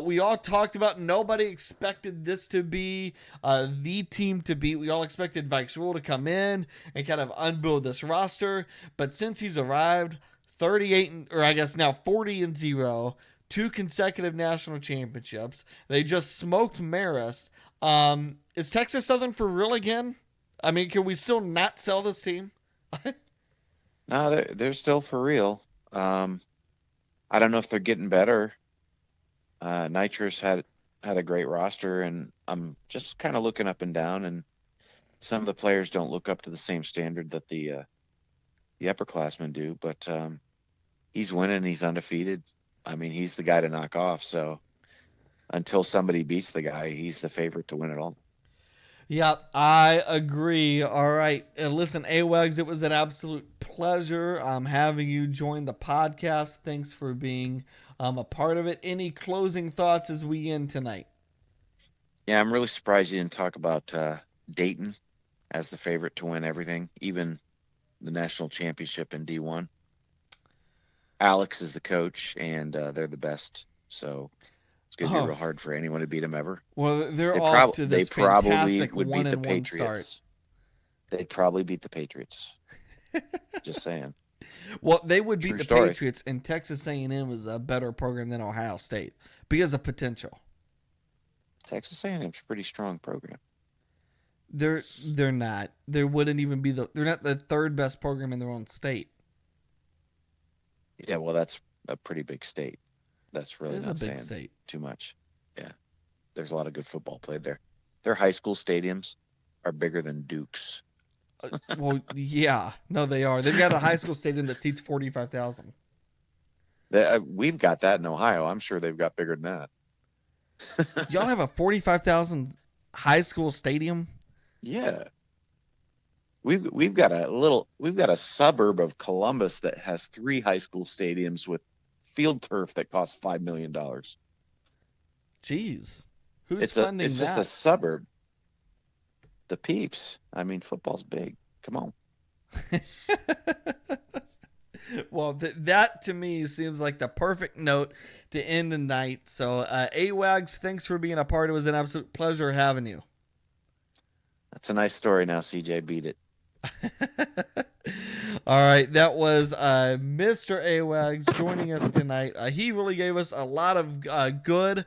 We all talked about, nobody expected this to be the team to beat. We all expected Vikes Rule to come in and kind of unbuild this roster. But since he's arrived, 40-0, 2 consecutive national championships. They just smoked Marist. Is Texas Southern for real again? I mean, can we still not sell this team? No, they're still for real. I don't know if they're getting better. Nitrous had a great roster, and I'm just kind of looking up and down, and some of the players don't look up to the same standard that the upperclassmen do. But he's winning, he's undefeated. I mean, he's the guy to knock off. So until somebody beats the guy, he's the favorite to win it all. Yep, I agree. All right. Listen, Awags, it was an absolute pleasure having you join the podcast. Thanks for being a part of it. Any closing thoughts as we end tonight? Yeah, I'm really surprised you didn't talk about Dayton as the favorite to win everything, even the national championship in D1. Alex is the coach, and they're the best. So it's going to be real hard for anyone to beat them ever. Well, they're off to this probably fantastic would beat the 1-1 start. Patriots. They'd probably beat the Patriots. Just saying. Well, they would beat True the story. Patriots, and Texas A&M is a better program than Ohio State because of potential. Texas A&M's a pretty strong program. They're not. They wouldn't even be they're not the third best program in their own state. Yeah, well, that's a pretty big state. That's really It is not a big saying state. too much. Yeah, there's a lot of good football played there. Their high school stadiums are bigger than Duke's. Well, yeah. No, they are. They've got a high school stadium that seats 45,000. We've got that in Ohio. I'm sure they've got bigger than that. Y'all have a 45,000 high school stadium? Yeah. We've got a suburb of Columbus that has 3 high school stadiums with field turf that costs $5 million. Jeez. Who's funding it's that? just a suburb. The Peeps. I mean, football's big. Come on. Well, that to me seems like the perfect note to end the night. So, Awags, thanks for being a part. It was an absolute pleasure having you. That's a nice story now, CJ. Beat it. All right, that was Mr. Awags joining us tonight. He really gave us a lot of good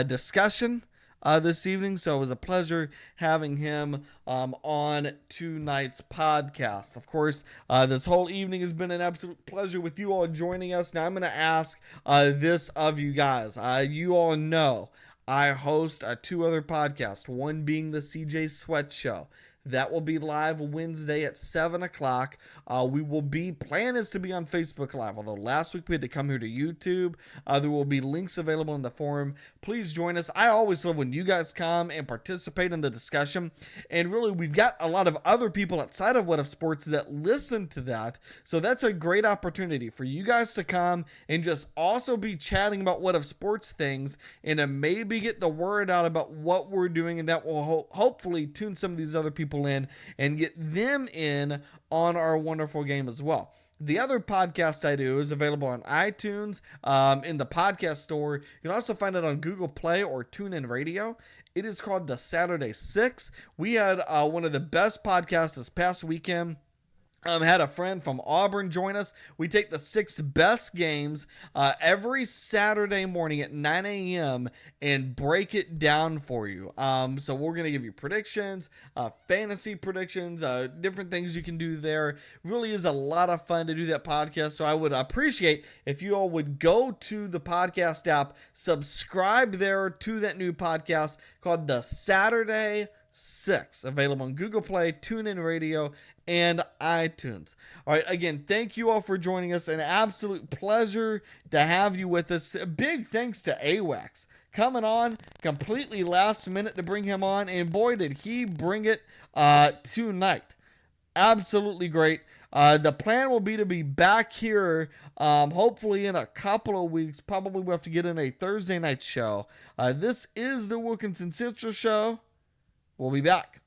discussion this evening, so it was a pleasure having him on tonight's podcast. Of course, this whole evening has been an absolute pleasure with you all joining us. Now, I'm going to ask this of you guys. You all know I host 2 other podcasts, one being the CJ Sweat Show. That will be live Wednesday at 7 o'clock. We will be, plan is to be on Facebook Live, although last week we had to come here to YouTube. There will be links available in the forum. Please join us. I always love when you guys come and participate in the discussion. And really, we've got a lot of other people outside of What If Sports that listen to that. So that's a great opportunity for you guys to come and just also be chatting about What If Sports things and to maybe get the word out about what we're doing, and that will hopefully tune some of these other people in and get them in on our wonderful game as well. The other podcast I do is available on iTunes, in the podcast store. You can also find it on Google Play or TuneIn Radio. It is called The Saturday Six. We had one of the best podcasts this past weekend. Had a friend from Auburn join us. We take the 6 best games every Saturday morning at 9 a.m. and break it down for you. So we're going to give you predictions, fantasy predictions, different things you can do there. Really is a lot of fun to do that podcast. So I would appreciate if you all would go to the podcast app, subscribe there to that new podcast called The Saturday 6, available on Google Play, TuneIn Radio, and iTunes. All right, again, thank you all for joining us. An absolute pleasure to have you with us. A big thanks to Awags coming on completely last minute to bring him on, and boy, did he bring it tonight. Absolutely great. The plan will be to be back here hopefully in a couple of weeks. Probably we'll have to get in a Thursday night show. This is the Wilkinson Central Show. We'll be back.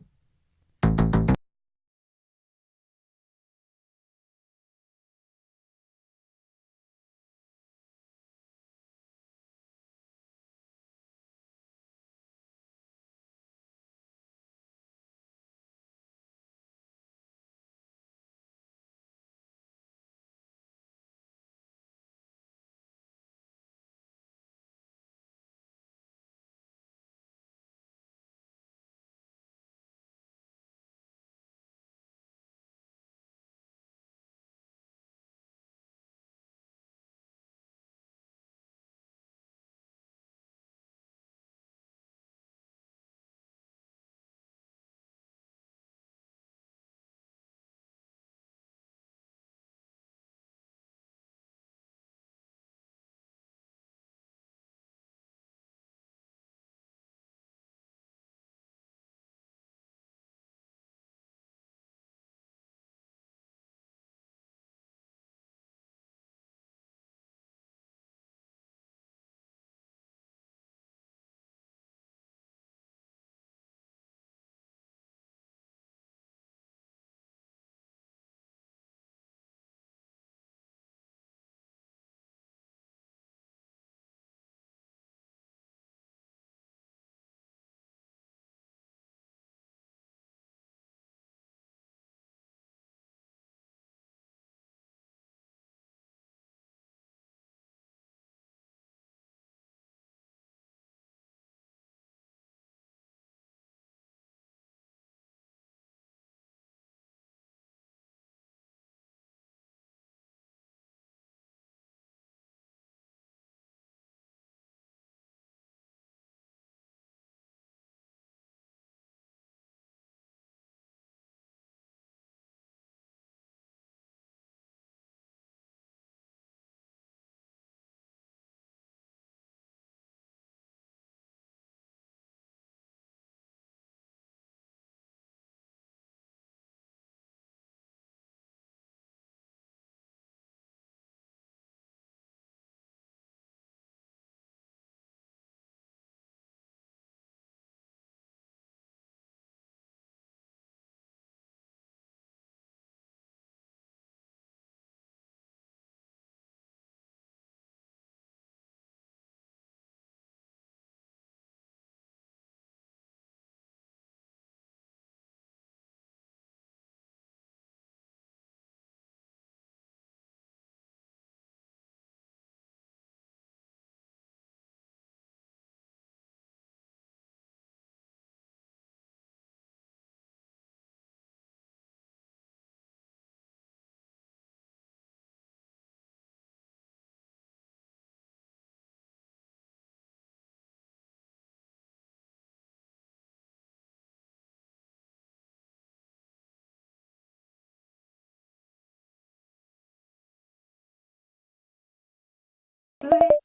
Good.